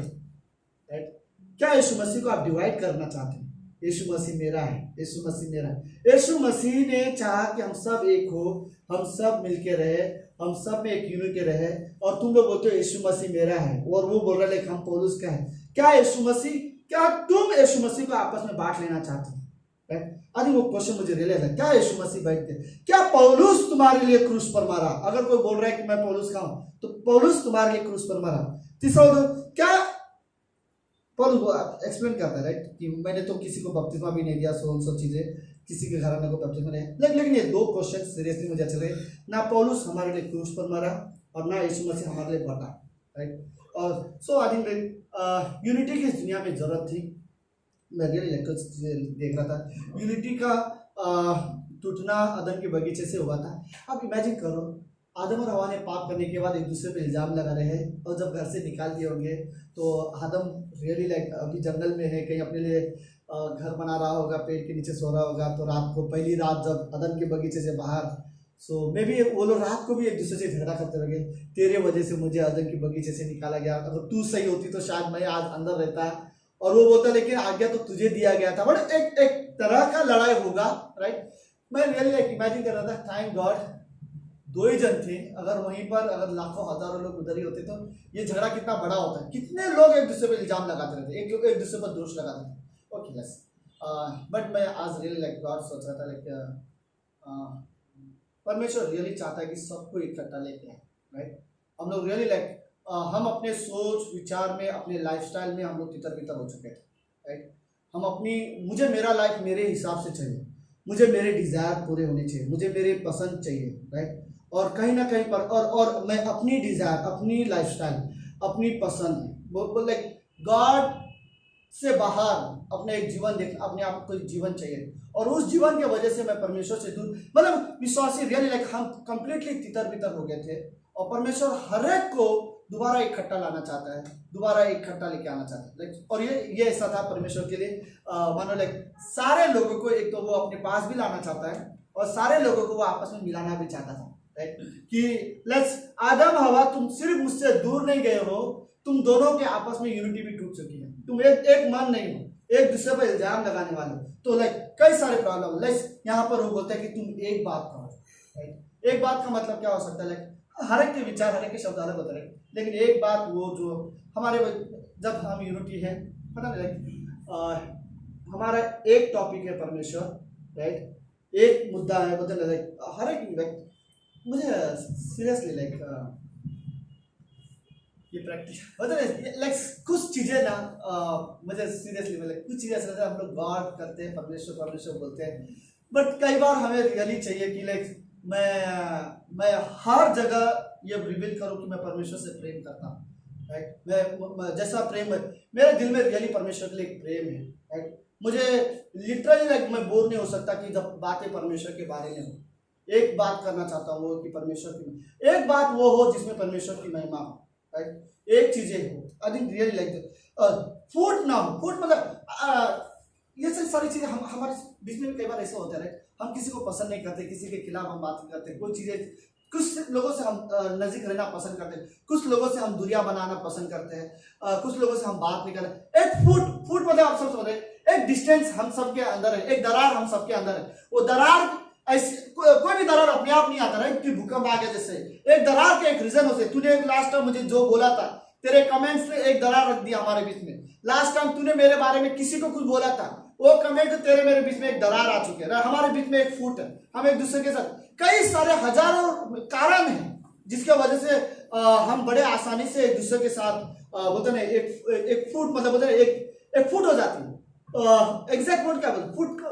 राइट? क्या यीशु मसीह को आप डिवाइड करना चाहते हैं? यीशु मसीह मेरा है, यीशु मसीह मेरा है। यीशु मसीह ने चाहा कि हम सब एक हो, हम सब मिलके रहे, हम सब में एक यूनिटी रहे, और तुम लोग बोलते हो यीशु मसीह मेरा है और वो बोल रहे हम पौलुस का है। क्या तुम यीशु मसीह को आपस में बांट लेना चाहते हो? अरे वो क्वेश्चन मुझे रियलाइज है, क्या यीशु मसीह बैठते? क्या पौलुस तुम्हारे लिए क्रूस पर मारा? अगर कोई बोल रहा है कि मैं पौलुस का हूं तो पौलुस तुम्हारे लिए क्रूस पर मारा। तीसरा, क्या पॉल एक्सप्लेन करता है राइट कि मैंने तो किसी को बपतिस्मा भी नहीं दिया, सो चीज़ें, किसी के घराने को बपतिस्मा नहीं। लेकिन ये दो क्वेश्चन सीरियसली मुझे अच्छे लगे। ना पौलुस हमारे लिए क्रूस पर मरा और ना यीशु मसीह हमारे लिए बटा, राइट। और सो आई थिंक यूनिटी की इस दुनिया में ज़रूरत थी। मैं रियली देख रहा था यूनिटी का टूटना अदम के बगीचे से हुआ था। आप इमेजिन करो, आदम और हवा ने पाप करने के बाद एक दूसरे पे इल्ज़ाम लगा रहे हैं, और जब घर से निकाल दिए होंगे तो आदम रियली अभी जंगल में है, कहीं अपने लिए घर बना रहा होगा, पेड़ के नीचे सो रहा होगा। तो रात को पहली रात जब अदम के बगीचे से बाहर, सो मे बी वो लोग रात को भी एक दूसरे से झगड़ा करते रहे, तेरे वजह से मुझे अदम के बगीचे से निकाला गया, अगर तू सही होती तो शायद मैं आज अंदर रहता। और वो बोलता लेकिन आज्ञा तो तुझे दिया गया था। बट एक तरह का लड़ाई होगा, राइट। मैं रियली इमेजिन कर रहा था, थैंक गॉड दो ही जन थे, अगर वहीं पर अगर लाखों हजारों लोग उधर ही होते तो ये झगड़ा कितना बड़ा होता है। कितने लोग एक दूसरे पर इल्जाम लगाते रहते, एक दूसरे पर दोष लगाते थे। ओके यस, बट मैं आज रियली गॉड सोच रहा था परमेश्वर रियली चाहता है कि सबको इकट्ठा लेके आए, राइट। हम लोग रियली हम अपने सोच विचार में, अपने लाइफस्टाइल में हम लोग तितर बितर हो चुके थे, राइट। हम मुझे मेरा लाइफ मेरे हिसाब से चाहिए, मुझे मेरे डिज़ायर पूरे होने चाहिए, मुझे मेरे पसंद चाहिए, राइट। और कहीं ना कहीं पर और मैं अपनी डिज़ायर, अपनी लाइफस्टाइल, अपनी पसंद लाइक गॉड से बाहर अपने एक जीवन देख, अपने आप को जीवन चाहिए। और उस जीवन की वजह से मैं परमेश्वर से दूर, मतलब विश्वासी रियली हम कंप्लीटली तितर बितर हो गए थे। और परमेश्वर हर एक को दोबारा इकट्ठा लाना चाहता है, दोबारा इकट्ठा लेके आना चाहता है। और ये ऐसा था परमेश्वर के लिए, मानो सारे लोगों को एक तो वो अपने पास भी लाना चाहता है, और सारे लोगों को वो आपस में मिलाना भी चाहता था, राइट। कि आदम हवा तुम सिर्फ मुझसे दूर नहीं गए हो, तुम दोनों के आपस में यूनिटी भी टूट चुकी है। तुम एक मन नहीं हो, एक दूसरे पर इल्जाम लगाने वाले। तो कई सारे प्रॉब्लम यहाँ पर वो बोलते हैं कि तुम एक बात करो, राइट। एक बात का मतलब क्या हो सकता है, हर एक के विचार, हर एक के शब्द अलग होते हैं, लेकिन एक बात वो जो हमारे जब हम यूनिटी है, पता नहीं हमारा एक टॉपिक है परमेश्वर, राइट। एक मुद्दा है, मतलब हर एक मुझे सीरियसली ये प्रैक्टिस मतलब कुछ चीज़ें ना मुझे सीरियसली कुछ चीज़ें ऐसा हम लोग गॉड करते हैं, परमेश्वर बोलते हैं। बट कई बार हमें रियली चाहिए कि मैं हर जगह ये रिवील करूं कि मैं परमेश्वर से प्रेम करता हूँ, राइट। मैं जैसा प्रेम है मेरे दिल में रियली परमेश्वर के लिए एक प्रेम है, राइट। मुझे लिटरली मैं बोर नहीं हो सकता कि जब बातें परमेश्वर के बारे में हो। एक बात करना चाहता हूँ वो कि परमेश्वर की एक बात वो हो जिसमें परमेश्वर की महिमा हो, राइट। एक चीजें हो, आई थिंक रियली फूट ना हो। फूट मतलब ये सारी चीजें हमारे बीच में कई बार ऐसा होता है, राइट। हम किसी को पसंद नहीं करते, किसी के खिलाफ हम बात करते, कोई चीजें, कुछ लोगों से हम नजीक रहना पसंद करते हैं, कुछ लोगों से हम दूरियां बनाना पसंद करते हैं, कुछ लोगों से हम बात नहीं करते। एक फूट मतलब आप सब समझ रहे, एक डिस्टेंस हम सबके अंदर है, एक दरार हम सबके अंदर है। वो दरार ऐसे कोई भी दरार अपने आप नहीं आता, राइट। कि भूकंप आ गया जैसे, एक दरार के एक रीजन होते। तूने लास्ट टाइम मुझे जो बोला था, तेरे कमेंट्स ने एक दरार रख दिया हमारे बीच में। लास्ट टाइम तूने मेरे बारे में किसी को कुछ बोला था, वो कमेंट तेरे मेरे बीच में एक दरार आ चुके हैं, हमारे बीच में एक फूट है। हम एक दूसरे के साथ कई सारे हजारों कारण हैं जिसके वजह से हम बड़े आसानी से एक दूसरे के साथ बोलते ना एक फूट मतलब बोलते एक फूट हो जाती है। एग्जैक्ट वर्ड क्या बोलते, फूट को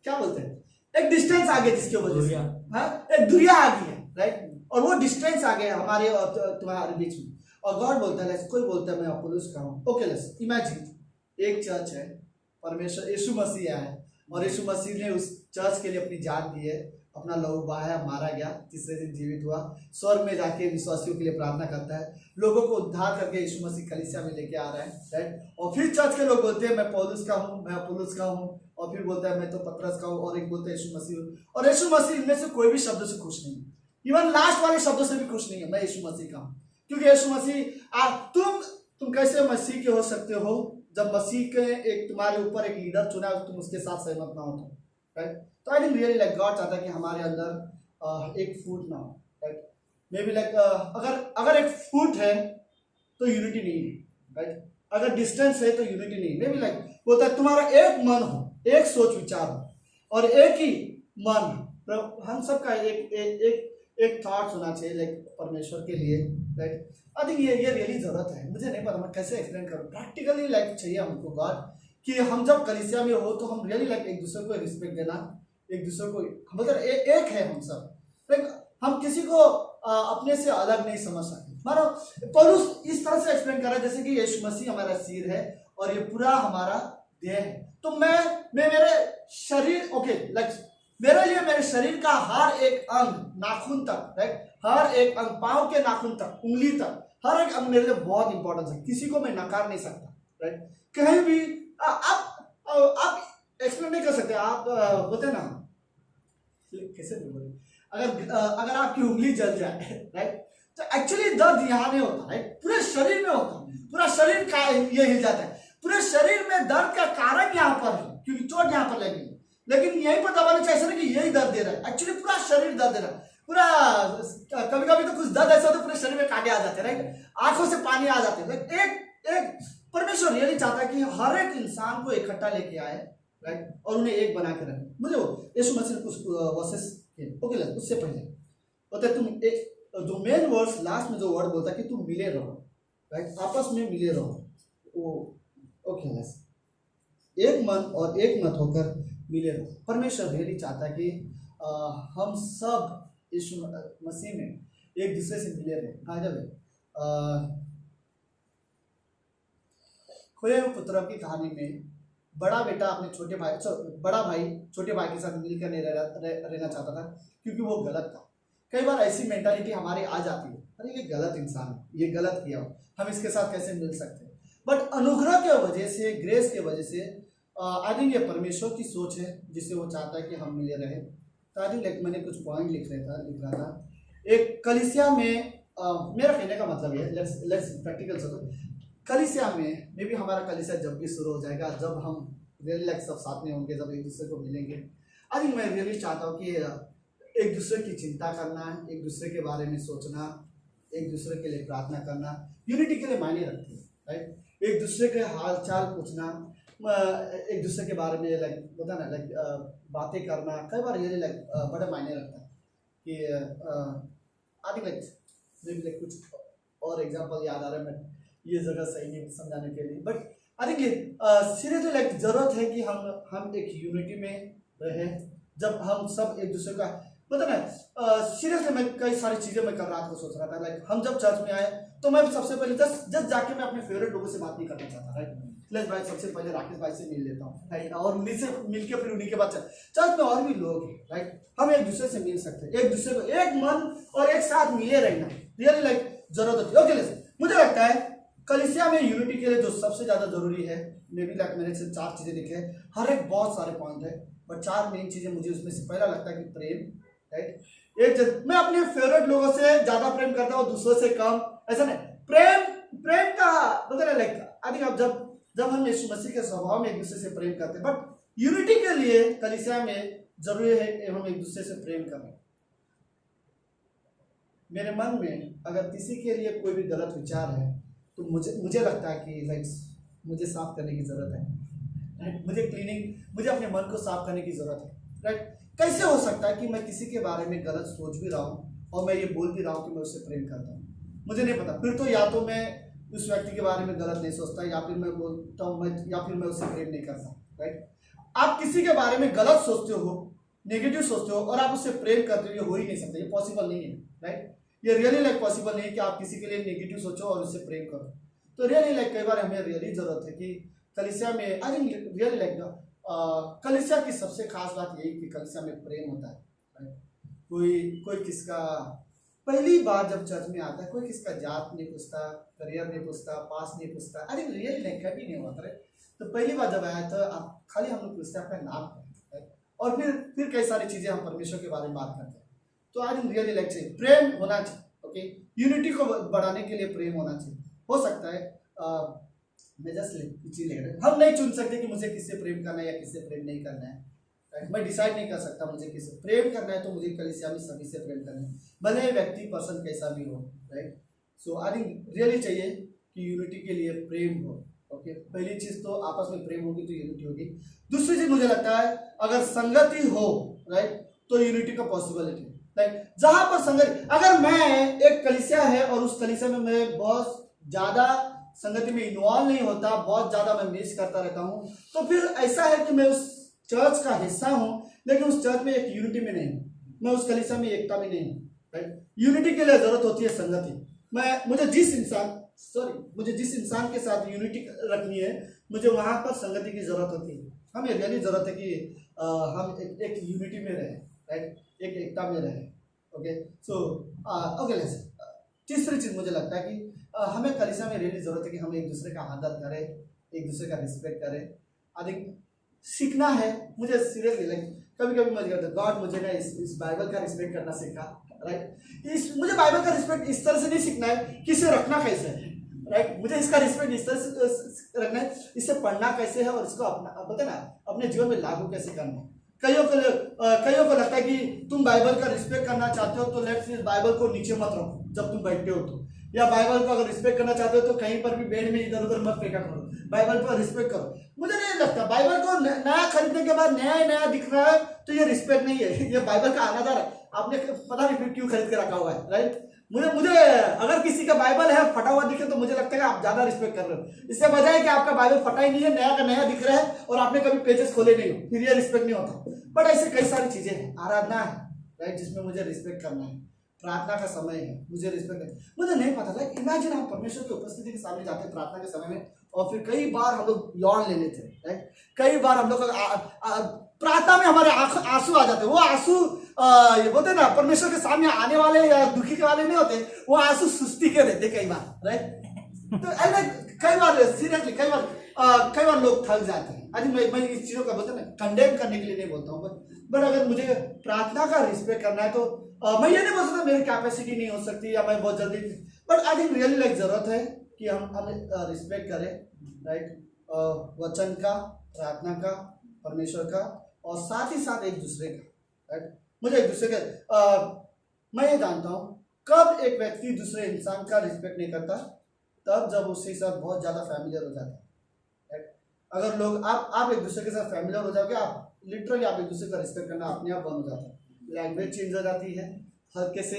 क्या बोलते हैं, एक डिस्टेंस आ गया जिसकी वजह से, हाँ, एक दूरिया आ गई है, राइट। और वो डिस्टेंस आ गया हमारे और तुम्हारे बीच में। और गॉड बोलता है, कोई बोलता है मैं अपोलोस का हूँ। ओके लेट्स इमेजिन एक चर्च है, परमेश्वर यीशु मसीह आया और यीशु मसीह ने उस चर्च के लिए अपनी जान दी है, अपना लहू बहाया, मारा गया, तीसरे दिन जीवित हुआ, स्वर्ग में जाके विश्वासियों के लिए प्रार्थना करता है, लोगों को उद्धार करके यीशु मसीह कलीसिया में लेके आ रहा है, राइट। और फिर चर्च के लोग बोलते हैं मैं पौलुस का हूँ, मैं अपोलोस का हूँ, और फिर बोलता है मैं तो पतरस का हूँ, और एक बोलता है यीशु मसीह। और यीशु मसीह इनमें से कोई भी शब्दों से खुश नहीं, इवन लास्ट वाले शब्दों से भी खुश नहीं है, मैं यीशु मसीह का हूँ। क्योंकि यीशु मसीह तुम कैसे मसीह के हो सकते हो जब मसीह के एक तुम्हारे ऊपर एक लीडर चुना है, तुम उसके साथ सहमत ना हो तो, राइट। तो आई थिंक रियली गॉड चाहता है कि हमारे अंदर एक फूट ना हो, राइट। मे बी अगर एक फूट है तो यूनिटी नहीं है, राइट। अगर डिस्टेंस है तो यूनिटी नहीं। मे बी बोलता है तुम्हारा एक मन हो, एक सोच विचार हो, और एक ही मन, हम सबका एक थॉट्स होना चाहिए लाइक परमेश्वर के लिए, राइट। आई थिंक ये रियली जरूरत है। मुझे नहीं पता मैं कैसे एक्सप्लेन करूँ, प्रैक्टिकली लाइक चाहिए हमको गॉड कि हम जब कलीसिया में हो तो हम रियली लाइक एक दूसरे को रिस्पेक्ट देना, एक दूसरे को मतलब एक है हम सब, लाइक हम किसी को अपने से अलग नहीं समझ सकते। मानो पौलुस इस तरह से एक्सप्लेन कर रहा है जैसे कि यीशु मसीह हमारा सिर है और ये पूरा हमारा देह है। तो मैं मेरे शरीर ओके लाइक मेरे लिए मेरे शरीर का हर एक अंग नाखून तक, राइट, हर एक अंग पांव के नाखून तक, उंगली तक, हर एक अंग मेरे लिए बहुत इंपॉर्टेंट है। किसी को मैं नकार नहीं सकता, राइट। कहीं भी आप एक्सप्लेन नहीं कर सकते। आप होते ना कैसे बोले, अगर आपकी उंगली जल जाए, राइट, तो एक्चुअली दर्द यहाँ नहीं होता, राइट, पूरे शरीर में होता है, पूरा शरीर का ये हिल जाता है। पूरे शरीर में दर्द का कारण यहाँ पर है क्योंकि चोट यहाँ पर लगी, लेकिन यहीं पर दबाने चाहिए ना कि यही दर्द दे रहा है। एक्चुअली पूरा शरीर दर्द दे रहा है, पूरा कभी कभी तो कुछ दर्द ऐसा होता है पूरे शरीर में कांटे आ जाते हैं, राइट, आंखों से पानी आ जाते हैं। एक परमेश्वर ये नहीं चाहता कि हर एक इंसान को इकट्ठा लेके आए, राइट, और उन्हें एक बना के रखे। मुझे वो यीशु मसीह ने कुछ वर्सेस ओके उससे पहले होता है तुम एक जो मेन वर्ड्स लास्ट में जो वर्ड बोलता है कि तुम मिले रहो, राइट, आपस में मिले रहो, वो ओके एक मन और एक मत होकर मिले रहो। परमेश्वर रियली चाहता है कि हम सब यीशु मसीह में एक दूसरे से मिले रहे। हाँ जब खोए हुए पुत्र की कहानी में बड़ा बेटा अपने बड़ा भाई छोटे भाई के साथ मिलकर नहीं रहना चाहता था क्योंकि वो गलत था। कई बार ऐसी मेंटालिटी हमारी आ जाती है, अरे ये गलत इंसान है, ये गलत किया, हम इसके साथ कैसे मिल सकते हैं। बट अनुग्रह के वजह से, ग्रेस के वजह से आई थिंक ये परमेश्वर की सोच है जिससे वो चाहता है कि हम मिले रहे। तो आई थिंक मैंने कुछ पॉइंट लिख रहा था। एक कलीसिया में मेरा कहने का मतलब ये, लेट्स प्रैक्टिकल सोचो। कलीसिया में मे भी हमारा कलीसिया जब भी शुरू हो जाएगा, जब हम रियली लाइक सब साथ में होंगे, जब एक दूसरे को मिलेंगे, आई थिंक मैं रियली चाहता हूँ कि एक दूसरे की चिंता करना, एक दूसरे के बारे में सोचना, एक दूसरे के लिए प्रार्थना करना यूनिटी के लिए मायने रखती है, राइट। एक दूसरे के हाल चाल पूछना, एक दूसरे के बारे में लाइक होता ना लाइक बातें करना, कई बार ये लाइक बड़ा मायने रखता है कि आई थिंक लाइक कुछ और एग्जांपल याद आ रहा है, मैं ये जगह सही नहीं समझाने के लिए, but I think seriously like जरूरत है कि हम एक यूनिटी में रहे। जब हम सब एक दूसरे का मतलब है सीरियसली मैं कई सारी चीजें मैं कल रात को सोच रहा था, लाइक हम जब चर्च में आए तो मैं सबसे पहले जस्ट जाके मैं अपने फेवरेट लोगों से बात नहीं करना चाहता, राइट। लेट्स भाई सबसे पहले राकेश भाई से मिल लेता हूँ, राइट, और उन्हीं से मिलके फिर उन्हीं के बाद चर्च में और भी लोग हैं, राइट, हम एक दूसरे से मिल सकते हैं, एक दूसरे को एक मन और एक साथ मिले रहना रियली लाइक जरूरत होती है। ओके, मुझे लगता है कलीसिया में यूनिटी के लिए जो सबसे ज्यादा जरूरी है, मे बी लाइक मैंने सिर्फ 4 चीजें लिखे हैं, हर एक बहुत सारे पॉइंट है, बट 4 मेन चीजें मुझे उसमें से पहला लगता है कि प्रेम, राइट। मैं अपने फेवरेट लोगों से ज्यादा प्रेम करता हूँ, दूसरों से कम, ऐसा नहीं। प्रेम का मतलब लाइक आई थिंक जब हम यीशु मसीह के स्वभाव में एक दूसरे से प्रेम करते हैं, बट यूनिटी के लिए कलीसिया में जरूरी है कि हम एक दूसरे से प्रेम करें। मेरे मन में अगर किसी के लिए कोई भी गलत विचार है तो मुझे लगता है कि लाइक मुझे साफ करने की जरूरत है, मुझे अपने मन को साफ करने की जरूरत है, राइट। कैसे हो सकता है कि मैं किसी के बारे में गलत सोच भी रहा हूँ और मैं ये बोल भी रहा हूँ कि मैं उससे प्रेम करता हूँ, मुझे नहीं पता। फिर तो या तो मैं उस व्यक्ति के बारे में गलत नहीं सोचता, या फिर मैं बोलता हूँ या फिर मैं उससे प्रेम नहीं करता, राइट। आप किसी के बारे में गलत सोचते हो, नेगेटिव सोचते हो और आप उससे प्रेम करते हो, ये हो ही नहीं सकता, ये पॉसिबल नहीं है, राइट। ये रियली लाइक पॉसिबल नहीं है कि आप किसी के लिए नेगेटिव सोचो और उससे प्रेम करो। तो रियली लाइक कई बार हमें रियली जरूरत है कि कलीसिया में आई थिंक रियली लाइक कलीसिया की सबसे खास बात यही कि कलीसिया में प्रेम होता है। कोई किसका पहली बार जब चर्च में आता है कोई किसका जात नहीं पूछता, करियर नहीं पूछता, पास नहीं पूछता, अरे रियली लाइक कभी नहीं होता है। तो पहली बार जब आया तो आप खाली हम लोग पूछते हैं अपना नाम क्या है, और फिर कई सारी चीजें हम परमेश्वर के बारे में बात करते हैं। तो आई थिंक रियली लाइक चाहिए प्रेम होना चाहिए, ओके। यूनिटी को बढ़ाने के लिए प्रेम होना चाहिए। हो सकता है मैं जस्ट लिख रहा, हम नहीं चुन सकते कि मुझे किससे प्रेम करना है या किससे प्रेम नहीं करना है, राइट। मैं डिसाइड नहीं कर सकता मुझे किससे प्रेम करना है, तो मुझे कलीसिया में सभी से प्रेम करना है, भले व्यक्ति पर्सन कैसा भी हो, right. So I think really चाहिए कि यूनिटी के लिए प्रेम हो, ओके। पहली चीज तो आपस में प्रेम होगी तो यूनिटी होगी। दूसरी चीज मुझे लगता है अगर संगति हो, राइट, तो यूनिटी का पॉसिबिलिटी, राइट। जहां पर संगति, अगर मैं एक कलीसिया है और उस कलीसिया में मैं बहुत ज्यादा संगति में इन्वॉल्व नहीं होता, बहुत ज्यादा मैं मिस करता रहता हूं, तो फिर ऐसा है कि मैं उस चर्च का हिस्सा हूं लेकिन उस चर्च में एक यूनिटी में नहीं हूं, मैं उस कलीसिया में एकता में नहीं हूं, राइट। यूनिटी के लिए जरूरत होती है संगति। मुझे जिस इंसान के साथ यूनिटी रखनी है, मुझे वहां पर संगति की जरूरत होती है। हमें रियली जरूरत है कि हम एक यूनिटी में रहे, राइट, एक एकता में रहे। ओके, सो ओके, तीसरी चीज मुझे लगता है कि हमें कलीसिया में रियली जरूरत है कि हम एक दूसरे का आदर करें, एक दूसरे का रिस्पेक्ट करें। अधिक सीखना है मुझे, सीरियसली लाइक कभी कभी मुझे कहता है गॉड मुझे ना इस बाइबल का रिस्पेक्ट करना सीखा, राइट। मुझे बाइबल का रिस्पेक्ट इस तरह से नहीं सीखना है कि इसे रखना कैसे है, राइट। मुझे इसका रिस्पेक्ट इस तरह से रखना है, इसे पढ़ना कैसे है और इसको अपना ना अपने जीवन में लागू कैसे करना है। कईयों को लगता है कि तुम बाइबल का रिस्पेक्ट करना चाहते हो तो लेट्स इस बाइबल को नीचे मत रखो जब तुम बैठते हो तो, या बाइबल को अगर रिस्पेक्ट करना चाहते हो तो कहीं पर भी बेड में इधर उधर मत फेंका करो, बाइबल को रिस्पेक्ट करो। मुझे नहीं लगता बाइबल को नया खरीदने के बाद नया दिख रहा है तो ये रिस्पेक्ट नहीं है, ये बाइबल का अनादर है। आपने पता नहीं फिर क्यों खरीद के रखा हुआ है, राइट। मुझे अगर किसी का बाइबल है फटा हुआ दिखे तो मुझे लगता है कि आप ज्यादा रिस्पेक्ट कर रहे हो। इससे वजह है कि आपका बाइबल फटा ही नहीं है, नया का नया दिख रहा है और आपने कभी पेजेस खोले नहीं हो, फिर ये रिस्पेक्ट नहीं होता। बट ऐसे कई सारी चीजें हैं, आराधना है, राइट, जिसमें मुझे रिस्पेक्ट करना है, प्रार्थना का समय है, मुझे रिस्पेक्ट है। मुझे नहीं पता था, इमेजिन हम परमेश्वर की उपस्थिति के सामने जाते हैं प्रार्थना के समय में और फिर कई बार हम लोग यौन ले लेते हैं, राइट। कई बार हम लोग प्रार्थना में हमारे आंसू आ जाते हैं। वो आंसू ये बोलते ना परमेश्वर के सामने आने वाले या दुखी के वाले नहीं होते, वो आंसू सुस्ती के रहते कई बार, राइट। तो ऐसा कई बार सीरियसली कई बार लोग थक जाते हैं। अरे मैं इस चीजों का बोलते ना कंडेम करने के लिए नहीं बोलता हूँ, बट अगर मुझे प्रार्थना का रिस्पेक्ट करना है तो मैं ये नहीं बोल सकता मेरी कैपेसिटी नहीं हो सकती या मैं बहुत जल्दी, but I think really like जरूरत है कि हम रिस्पेक्ट करें, राइट, वचन का, प्रार्थना का, परमेश्वर का और साथ ही साथ एक दूसरे का, राइट। मुझे एक दूसरे का मैं ये जानता हूँ कब एक व्यक्ति दूसरे इंसान का रिस्पेक्ट नहीं करता, तब जब उसके साथ बहुत ज्यादा फैमिलियर हो जाता है, राइट। अगर लोग आप एक दूसरे के साथ फैमिलियर हो जाओगे, आप लिटरली आप एक दूसरे का रिस्पेक्ट करना अपने आप बंद हो जाता है। लैंग्वेज चेंज हो जाती है, हल्के से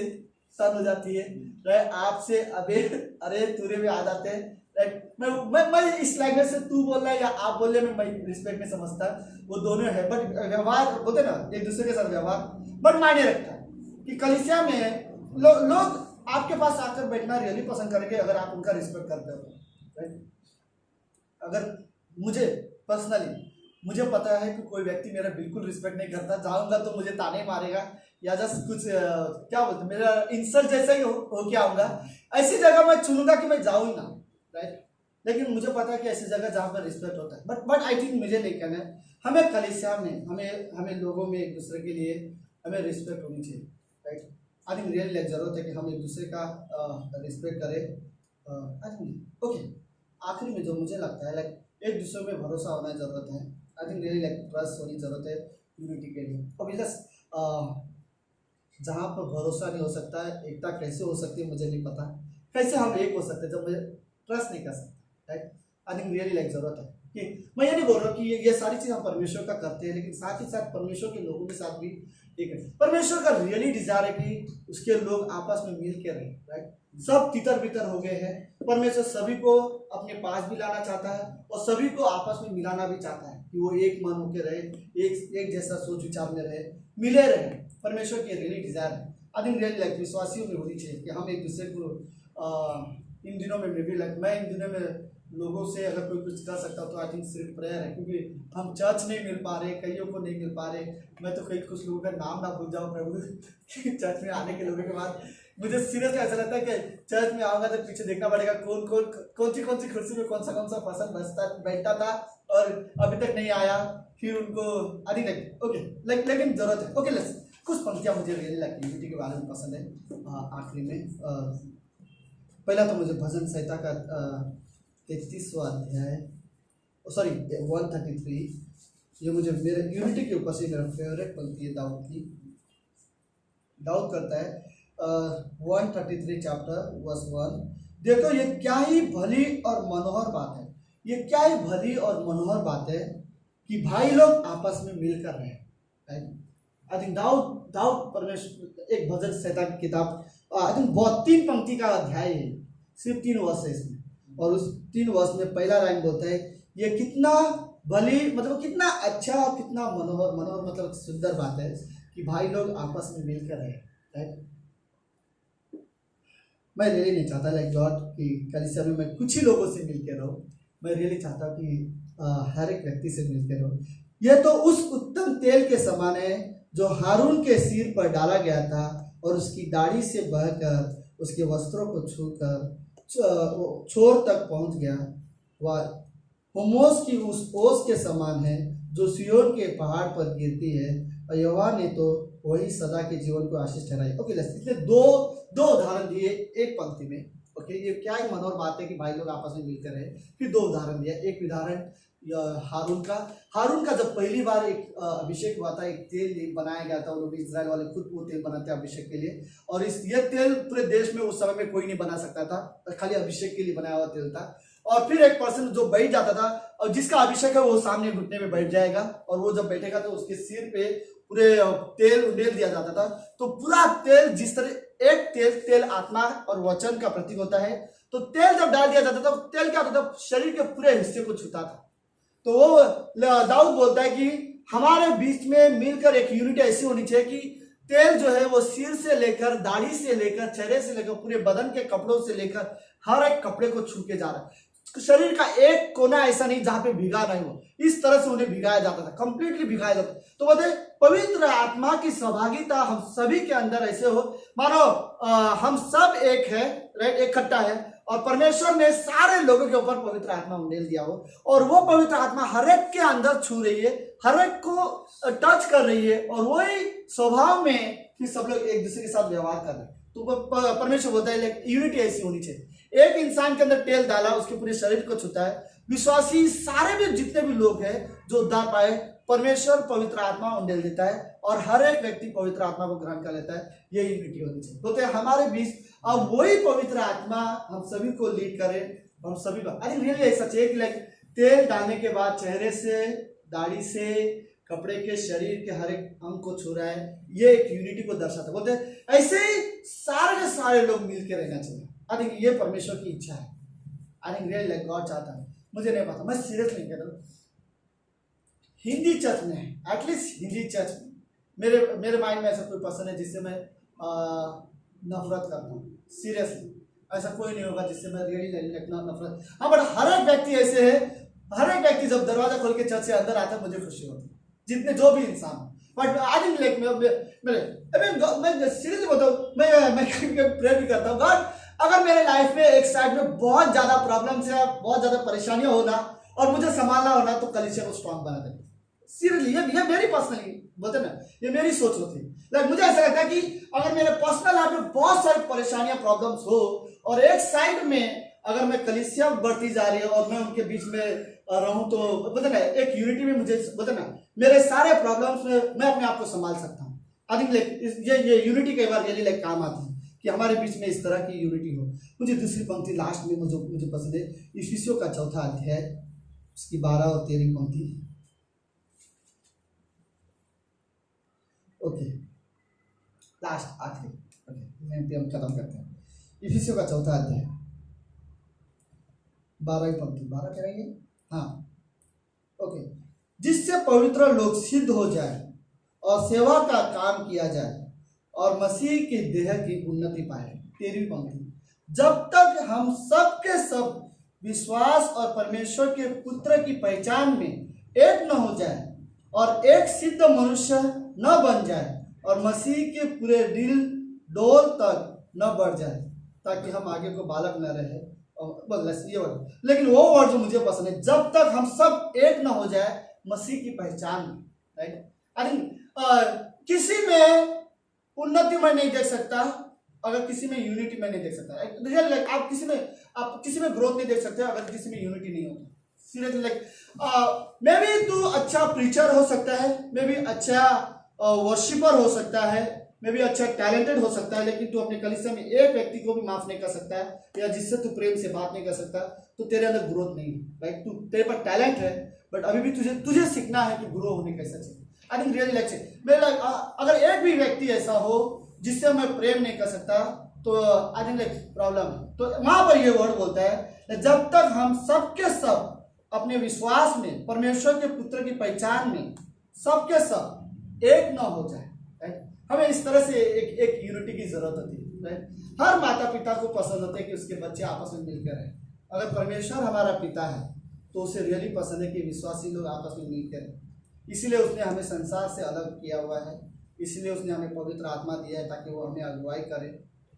सन हो जाती है, राइट। आपसे अरे तुरे में आ जाते हैं, राइट। मैं इस लैंग्वेज से तू बोल रहा है या आप बोल रहे मैं रिस्पेक्ट नहीं समझता, वो दोनों है। बट व्यवहार बोलते ना एक दूसरे के साथ व्यवहार बट मायने रखता है कि कलीसिया में लोग आपके पास आकर बैठना रियली पसंद करेंगे अगर आप उनका रिस्पेक्ट करते हो, राइट। अगर मुझे पर्सनली मुझे पता है कि कोई व्यक्ति मेरा बिल्कुल रिस्पेक्ट नहीं करता, जाऊंगा तो मुझे ताने मारेगा या जस्ट कुछ क्या बोलते मेरा इंसल्ट जैसा ही हो के आऊंगा, ऐसी जगह मैं चुनूंगा कि मैं जाऊँ ही ना, राइट। लेकिन मुझे पता है कि ऐसी जगह जहाँ पर रिस्पेक्ट होता है, बट आई थिंक मुझे नहीं कहना है, हमें कलीसिया में हमें लोगों में एक दूसरे के लिए हमें रिस्पेक्ट होनी चाहिए, राइट। आई थिंक रियली जरूरत है कि हम एक दूसरे का रिस्पेक्ट करें। आई थिंक ओके, आखिरी में जो मुझे लगता है लाइक एक दूसरे में भरोसा होना जरूरत है। I think really like trust होनी जरूरत है यूनिटी के लिए। और जहाँ पर भरोसा नहीं हो सकता है, एकता कैसे हो सकती है मुझे नहीं पता, कैसे हम एक हो सकते हैं जब मुझे ट्रस्ट नहीं कर सकते, right. I think really like जरूरत है कि मैं ये नहीं बोल रहा हूँ कि ये सारी चीज़ हम परमेश्वर का करते हैं, लेकिन साथ ही साथ परमेश्वर के लोगों के साथ भी एक है। परमेश्वर का रियली डिजायर है कि उसके लोग आपस में मिल के रहें, राइट। सब तितर बितर हो गए हैं, परमेश्वर सभी को अपने पास भी लाना चाहता है और सभी को आपस में मिलाना भी चाहता है कि वो एक मन होकर रहे, एक जैसा सोच विचार में रहे, मिले रहे। परमेश्वर की रियली डिजायर है। आई थिंक रियली लाइक विश्वासियों में होनी चाहिए कि हम एक दूसरे को इन दिनों में भी लाइक मैं इन दिनों में लोगों से अगर कोई कुछ कर सकता तो आई थिंक सिर्फ प्रेयर है, क्योंकि हम चर्च नहीं मिल पा रहे, कईयों को नहीं मिल पा रहे। मैं तो कुछ लोगों का नाम ना भूल जाऊँ प्रभु चर्च में आने के लोगों के बाद मुझे सीरियसली ऐसा लगता है कि चर्च में आऊँगा तो पीछे देखना पड़ेगा कौन सी कुर्सी में कौन सा पर्सन बैठता था और अभी तक नहीं आया, फिर उनको आई थिंक ओके लेकिन जरूरत है। ओके लेट्स कुछ पंक्तियाँ मुझे रियली लाइक यूनिटी के बारे में पसंद है। आखिरी में पहला तो मुझे भजन संहिता का 33वां अध्याय 133, ये मुझे मेरे यूनिटी के ऊपर से मेरा फेवरेट पंक्ति है दाऊद की। दाऊद करता है 133 चैप्टर वर्स 1, देखो ये क्या ही भली और मनोहर बात है, ये क्या ही भली और मनोहर बात है कि भाई लोग आपस में मिलकर रहें। आई थिंक दाऊद दाऊद परमेश्वर एक भजन संहिता की किताब आई थिंक बहुत 3 पंक्ति का अध्याय है, सिर्फ 3 वर्ष है इसमें, और उस 3 वर्ष में पहला लाइन बोलता है ये कितना भली मतलब कितना अच्छा और कितना मनोहर, मनोहर मतलब सुंदर बात है कि भाई लोग आपस में मिलकर रहे, राइट। मैं रियली नहीं चाहता लाइक गॉड कि कलीसिया में मैं कुछ ही लोगों से मिलकर रहूं, मैं रियली चाहता हूँ कि हर एक व्यक्ति से मिलकर रहूं। यह तो उस उत्तम तेल के समान है जो हारून के सिर पर डाला गया था और उसकी दाढ़ी से बहकर उसके वस्त्रों को छूकर छोर तक पहुंच गया। वह होमोस की उस ओस के समान है जो सिय्योन के पहाड़ पर गिरती है, और यहोवा ने तो वही सदा के जीवन को आशीष ठहराई। ओके, इसने दो उदाहरण दिए एक पंक्ति में। ओके, ये क्या एक मनोहर बात है कि भाई लोग आपस में मिलकर रहे। फिर 2 उदाहरण दिया। एक उदाहरण हारून का जब पहली बार एक अभिषेक हुआ था, एक तेल बनाया गया था, वो लोग इजराइल वाले खुद वो तेल बनाते हैं अभिषेक के लिए, और ये तेल पूरे देश में उस समय में कोई नहीं बना सकता था, खाली अभिषेक के लिए बनाया हुआ तेल था। और फिर एक पर्सन जो बैठ जाता था और जिसका अभिषेक है वो सामने घुटने में बैठ जाएगा, और वो जब बैठेगा तो उसके सिर पे पूरे तेल उंडेल दिया जाता था। तो पूरा तेल जिस तरह एक तेल आत्मा और वचन का प्रतीक होता है, तो तेल जब डाल दिया जाता था तेल क्या होता था, शरीर के पूरे हिस्से को छूता था। तो वो दाऊद बोलता है कि हमारे बीच में मिलकर एक यूनिटी ऐसी होनी चाहिए कि तेल जो है वो सिर से लेकर दाढ़ी से लेकर चेहरे से लेकर पूरे बदन के कपड़ों से लेकर हर एक कपड़े को छू के जा रहा है। शरीर का एक कोना ऐसा नहीं जहां पे भिगा नहीं हो, इस तरह से उन्हें भिगाया जाता था, कंप्लीटली भिगाया जाता था। तो बोलते पवित्र आत्मा की सहभागिता हम सभी के अंदर ऐसे हो मानो हम सब एक है, राइट, इकट्ठा है, और परमेश्वर ने सारे लोगों के ऊपर पवित्र आत्मा उंडेल दिया हो, और वो पवित्र आत्मा हर एक के अंदर छू रही है, हर एक को टच कर रही है, और वही स्वभाव में कि सब लोग एक दूसरे के साथ व्यवहार कर रहे हैं। तो परमेश्वर बोलता है यूनिटी ऐसी होनी चाहिए। एक इंसान के अंदर तेल डाला, उसके पूरे शरीर को छूता है। विश्वासी सारे भी जितने भी लोग हैं जो उद्धार पाए, परमेश्वर पवित्र आत्मा उंडेल देता है, और हर एक व्यक्ति पवित्र आत्मा को ग्रहण कर लेता है। ये यूनिटी होनी चाहिए। बोलते हैं हमारे बीच अब वही पवित्र आत्मा हम सभी को लीड करे, हम सभी को अरे रियली ऐसा चाहिए कि लाइक तेल डालने के बाद चेहरे से, दाढ़ी से, कपड़े के, शरीर के हर एक अंग को छू रहा है। ये एक यूनिटी को दर्शाता है। बोलते हैं ऐसे ही सारे के सारे लोग मिलकर रहना चाहिए। आई थिंक ये परमेश्वर की इच्छा है। I think really like God चाहता है। मुझे नहीं पता, मैं सीरियस नहीं कह रहा हूँ। हिंदी चर्च में, एटलीस्ट हिंदी चर्च में मेरे माइंड में ऐसा कोई पर्सन है जिससे मैं नफरत करता हूँ। सीरियसली ऐसा कोई नहीं होगा जिससे मैं रियली लगना नफरत। हाँ, बट हर एक व्यक्ति ऐसे है, हर एक व्यक्ति जब दरवाजा खोल के चर्च से अंदर आता है मुझे खुशी होती है, जितने जो भी इंसान। बट आई थिंक लाइक मैं सीरियसली बताऊँ, मैं प्रे भी करता हूँ गॉड, अगर मेरे लाइफ में एक साइड में बहुत ज्यादा प्रॉब्लम्स है, बहुत ज्यादा परेशानियां होना और मुझे संभालना होना, तो कलीसिया को स्ट्रॉन्ग बना देना। सीरियसली ये मेरी पर्सनली बोलते ना, ये मेरी सोच होती है। लाइक मुझे ऐसा लगता है कि अगर मेरे पर्सनल लाइफ में बहुत सारी परेशानियां, प्रॉब्लम्स हो, और एक साइड में अगर मैं कलीसिया बढ़ती जा रही है और मैं उनके बीच में रहूं, तो बोलते ना एक यूनिटी में मुझे बोलते ना मेरे सारे प्रॉब्लम्स में मैं अपने आप को संभाल सकता हूँ। आई थिंक लाइक ये यूनिटी कई बार रियली लाइक काम आती है कि हमारे बीच में इस तरह की यूनिटी हो। मुझे दूसरी पंक्ति लास्ट में मुझे पसंद है, इफिसियों का 4था अध्याय, उसकी 12 और 13 पंक्ति। ओके, लास्ट आखिरी, ओके हम खत्म करते हैं। इफिसियों का 4था अध्याय 12 पंक्ति, 12 कह रही है, हाँ ओके। जिससे पवित्र लोग सिद्ध हो जाए और सेवा का काम किया जाए और मसीह की देह की उन्नति पाए। 13वीं पंक्ति, जब तक हम सब के सब विश्वास और परमेश्वर के पुत्र की पहचान में एक न हो जाए और एक सिद्ध मनुष्य न बन जाए और मसीह के पूरे दिल डोल तक न बढ़ जाए, ताकि हम आगे को बालक न रहे। ये वर्ड, लेकिन वो वर्ड जो मुझे पसंद है, जब तक हम सब एक न हो जाए मसीह की पहचान में, राइट। आई थिंक किसी में उन्नति मैं नहीं देख सकता अगर किसी में यूनिटी मैं नहीं देख सकता। लाइक आप किसी में ग्रोथ नहीं देख सकते अगर किसी में यूनिटी नहीं होती। सीरियसली लाइक मे बी तू अच्छा प्रीचर हो सकता है, मे बी अच्छा वर्शिपर हो सकता है, मे बी अच्छा टैलेंटेड हो सकता है, लेकिन तू अपने कलीसिया में एक व्यक्ति को भी माफ नहीं कर सकता है, या जिससे तू प्रेम से बात नहीं कर सकता, तो तेरे अंदर ग्रोथ नहीं है। राइट, तू तेरे पर टैलेंट है, बट अभी भी तुझे सीखना है कि ग्रो होने कैसा चाहिए। आई थिंक रियली लाइक मेरे अगर एक भी व्यक्ति ऐसा हो जिससे मैं प्रेम नहीं कर सकता तो आई थिंक लाइक प्रॉब्लम है। तो वहां पर ये वर्ड बोलता है जब तक हम सबके सब अपने विश्वास में परमेश्वर के पुत्र की पहचान में सबके सब एक न हो जाए, राइट। हमें इस तरह से एक यूनिटी की जरूरत होती है, राइट। हर माता पिता को पसंद होता है कि उसके बच्चे आपस में मिलकर रहें। अगर परमेश्वर हमारा पिता है तो उसे रियली पसंद है कि विश्वासी लोग आपस में मिलकर रहें। इसीलिए उसने हमें संसार से अलग किया हुआ है, इसलिए उसने हमें पवित्र आत्मा दिया है ताकि वो हमें अगुवाई करे,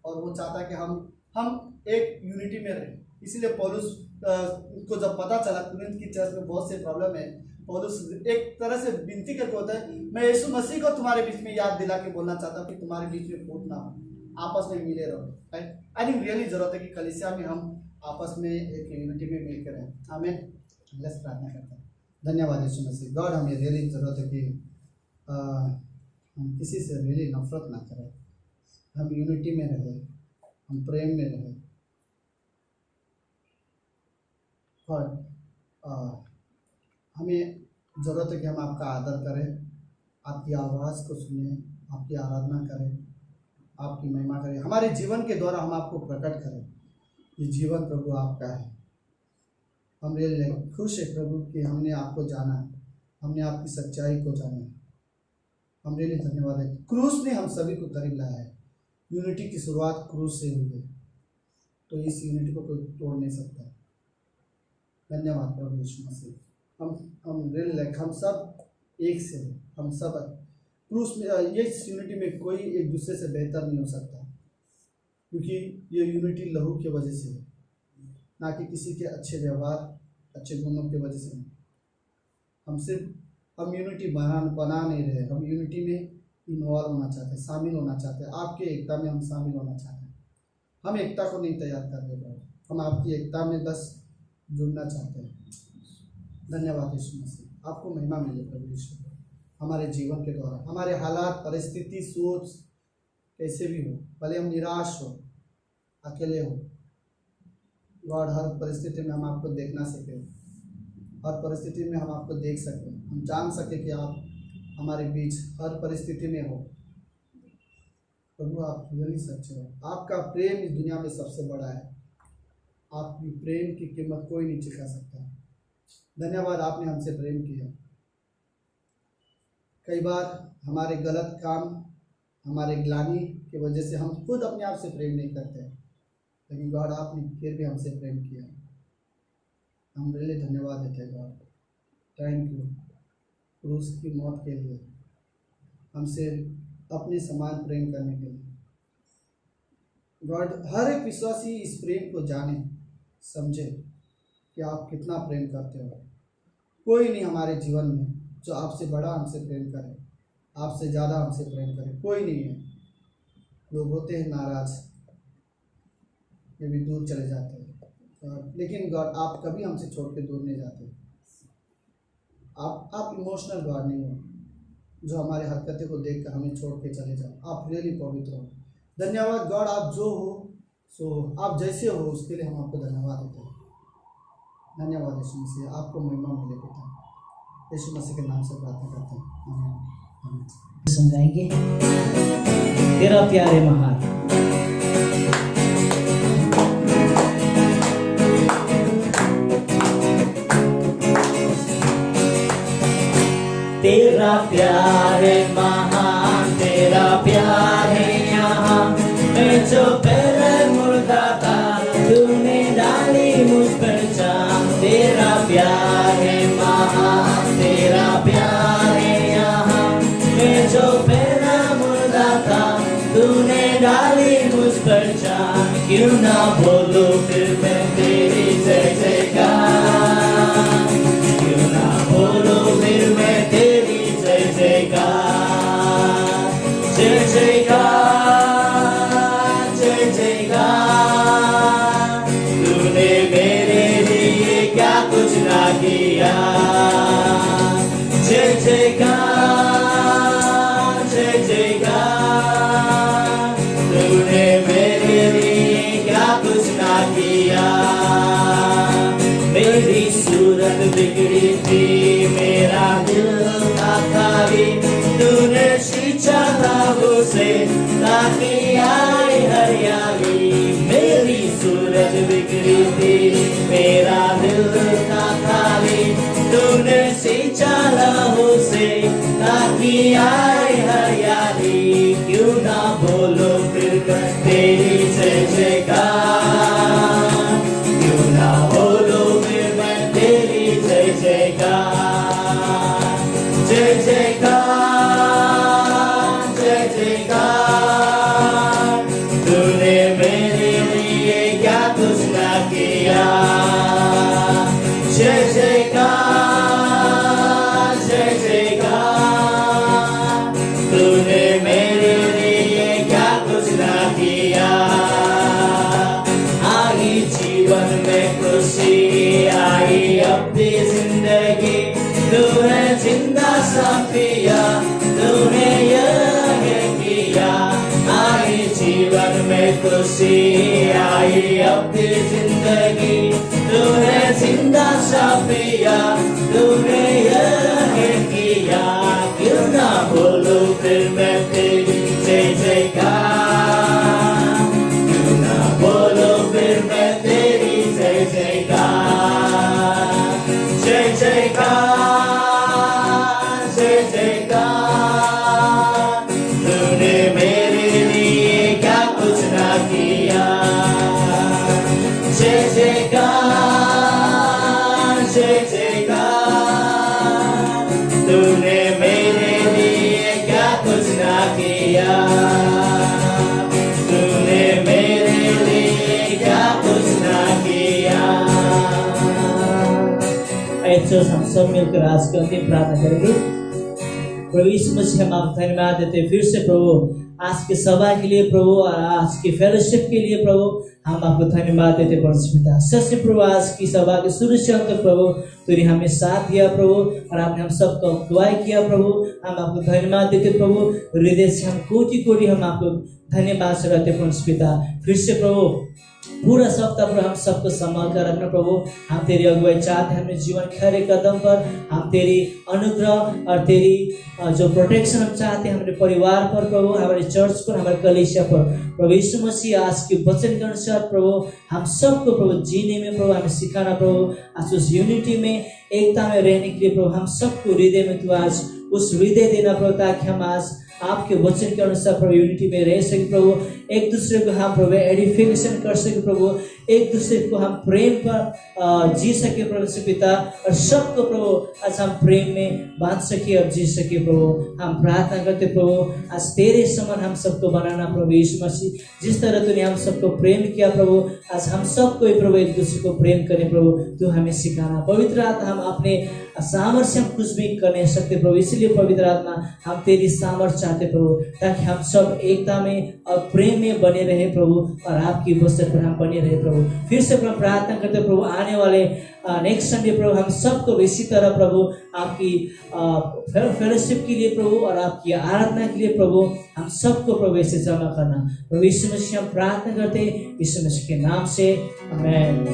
और वो चाहता है कि हम एक यूनिटी में रहें। इसीलिए पौलुस को जब पता चला कुरिन्थ की चर्च में बहुत से प्रॉब्लम है, पौलुस एक तरह से विनती करके होता है, मैं यीशु मसीह को तुम्हारे बीच में याद दिला के बोलना चाहता हूँ कि तुम्हारे बीच में फूट ना हो, आपस में मिले रहो, राइट। आई थिंक रियली जरूरत है कि कलीसिया में हम आपस में एक यूनिटी में मिलकर रहें। हमें लेट्स प्रार्थना करते हैं। धन्यवाद यीशु मसीह। गॉड, हमें रियली जरूरत है कि हम किसी से रियली नफरत ना करें, हम यूनिटी में रहें, हम प्रेम में रहें। गॉड, हमें ज़रूरत है कि हम आपका आदर करें, आपकी आवाज़ को सुनें, आपकी आराधना करें, आपकी महिमा करें, हमारे जीवन के द्वारा हम आपको प्रकट करें। ये जीवन प्रभु आपका है। हम रियली खुश है प्रभु कि हमने आपको जाना है, हमने आपकी सच्चाई को जाना है। हम रियली धन्यवाद है। क्रूस ने हम सभी को करीब लाया है। यूनिटी की शुरुआत क्रूस से हुई है, तो इस यूनिटी को कोई तोड़ नहीं सकता। धन्यवाद प्रभु यीशु मसीह। हम रियल लाइक हम सब एक से हैं, हम सब क्रूस में ये यूनिटी में कोई एक दूसरे से बेहतर नहीं हो सकता, क्योंकि ये यूनिटी लहू की वजह से है, ना कि किसी के अच्छे व्यवहार अच्छे गुणों की वजह से। हम यूनिटी बना नहीं रहे, हम यूनिटी में इन्वॉल्व होना चाहते हैं, शामिल होना चाहते हैं। आपके एकता में हम शामिल होना चाहते हैं। हम एकता को नहीं तैयार कर रहे, हम आपकी एकता में बस जुड़ना चाहते हैं। धन्यवाद यीशु मसीह। आपको महिमा मिले प्रभु यीशु, हमारे जीवन के द्वारा। हमारे हालात, परिस्थिति, सोच कैसे भी हो, भले हम निराश हो, अकेले हो, गॉड हर परिस्थिति में हम आपको देखना सीखें, हर परिस्थिति में हम आपको देख सकें, हम जान सकें कि आप हमारे बीच हर परिस्थिति में हो। प्रभु आप रियली सच्चे हो। आपका प्रेम इस दुनिया में सबसे बड़ा है। आपकी प्रेम की कीमत कोई नहीं चुका सकता। धन्यवाद, आपने हमसे प्रेम किया। कई बार हमारे गलत काम, हमारे ग्लानि की वजह से हम खुद अपने आप से प्रेम नहीं करते, लेकिन गॉड आपने फिर भी हमसे प्रेम किया। हम रियली धन्यवाद देते हैं गॉड। थैंक यू क्रूस की मौत के लिए, हमसे अपने समान प्रेम करने के लिए। गॉड हर एक विश्वासी इस प्रेम को जाने, समझे कि आप कितना प्रेम करते हो। कोई नहीं हमारे जीवन में जो आपसे बड़ा हमसे प्रेम करे, आपसे ज़्यादा हमसे प्रेम करे, कोई नहीं है। लोग होते हैं नाराज, ये भी दूर चले जाते हैं, लेकिन गॉड आप कभी हमसे छोड़ के दूर नहीं जाते। आप इमोशनल गॉड नहीं हो जो हमारे हरकतें को देखकर हमें छोड़ के चले जाओ। आप रियली पवित्र हो। धन्यवाद गॉड, आप जो हो सो आप जैसे हो उसके लिए हम आपको धन्यवाद देते हैं। धन्यवाद यीशु मसीह, आपको महिमा मिले पिता। यीशु मसीह के नाम से प्रार्थना करते हैं, आमीन। समझाएंगे तेरा प्यार है महान। तेरा प्यार है महान, तेरा प्यार है यहाँ। मैं जो पहले मुर्दा था, तूने डाली मुझ पर जान। तेरा प्यार है महान, तेरा प्यार है यहाँ। मैं जो पहला मुर्दा था, तूने डाली मुझ पर जान। क्यों ना बोलूं फिर मैं तेरी जय जयकार, क्यों ना बोलूं फिर मैं तेरी जय जयकार। जय जयकार, जय जयकार। तूने मेरे लिए क्या कुछ ना किया। जय जयकार, जय जयकार। तूने मेरे लिए क्या कुछ ना किया। मेरी सूरत बिगड़ी थी, मेरा दिल था खाली, ताकि आए हरियाली, क्यों ना बोलो फिर मैं तेरी जय जयकार, क्यों ना बोलो फिर मैं तेरी जय जयकार, जय जयकार, जय जयकार। तूने मेरे लिए क्या कुछ ना किया, जय जयकार, जय जयकार। तूने मेरे लिए क्या कुछ ना किया। आई जीवन में खुशी, आई अपनी जिंदगी, तू है जिंदा साफिया, तूने यह किया। आई जीवन में खुशी, आई अपनी जिंदगी, तू है जिंदा साफिया, तूने यह किया। क्यों ना बोलो फिर मैं तेरी जय जयकार, क्यों ना बोलो फिर मैं तेरी जय जयकार, जय जयकार, जय जयकार। तूने मेरे लिए क्या कुछ ना किया, जय जयकार, जय जयकार। तूने मेरे लिए क्या कुछ ना किया, तूने मेरे लिए क्या कुछ ना किया। चर्च हम सब मिलकर आज के अंतिम प्रार्थना करेंगे। प्रभु यीशु मसीह हम आपको धन्यवाद देते हैं फिर से प्रभु आज के सभा के लिए प्रभु और आज की फेलोशिप के लिए प्रभु हम आपको धन्यवाद देते हैं परमेश्वर पिता। सच्चे प्रभु आज की सभा के शुरू से अंत तक प्रभु तूने हमें साथ दिया प्रभु और आपने हम सबको अगुवाई किया प्रभु। हम आपको धन्यवाद देते प्रभु, हृदय से हम कोटि कोटि हम आपको धन्यवाद से रहते परमेश्वर पिता। फिर से प्रभु पूरा सप्ताह पर हम सबको संभाल कर रखना प्रभु। हम तेरी अगुवाई चाहते हैं अपने जीवन खरे कदम पर। हम तेरी अनुग्रह और तेरी जो प्रोटेक्शन हम चाहते हैं हमारे परिवार पर प्रभु, हमारे चर्च पर, हमारे कलीसिया पर प्रभु। यीशु मसीह आज के वचन के अनुसार प्रभु हम सबको प्रभु जीने में प्रभु हमें सिखाना प्रभु। आज उस यूनिटी में एकता में रहने के लिए प्रभु हम सबको हृदय में तू आज उस हृदय देना प्रभु, ताकि हम आज आपके वचन के अनुसार प्रभु यूनिटी में रह सके प्रभु। एक दूसरे को हम प्रभु एडिफिकेशन कर सके प्रभु, एक दूसरे को हम प्रेम पर जी सके प्रभु से पिता, और सबको प्रभु आज हम प्रेम में बांध सके और जी सके प्रभु। हम प्रार्थना करते प्रभु आज तेरे समान हम सबको बनाना प्रभु यीशु मसीह। जिस तरह तूने हम सबको प्रेम किया प्रभु, आज हम सबको प्रभु एक दूसरे को प्रेम करें प्रभु, तू हमें सिखाना। पवित्र आत्मा हम अपने सामर्थ्य हम कुछ भी कर नहीं सकते प्रभु, इसलिए पवित्र आत्मा हम तेरी सामर्थ्य चाहते प्रभु, ताकि हम सब एकता में और प्रेम में बने रहे प्रभु और आपकी वचन पर हम बने रहे प्रभु। फिर से प्रभु प्रार्थना करते प्रभु आने वाले नेक्स्ट संडे प्रभु हम सबको इसी तरह प्रभु आपकी फेलोशिप के लिए प्रभु और आपकी आराधना के लिए प्रभु हम सबको प्रभु ऐसे जमा करना प्रभु। यीशु मसीह हम प्रार्थना करते यीशु मसीह के नाम से, आमीन।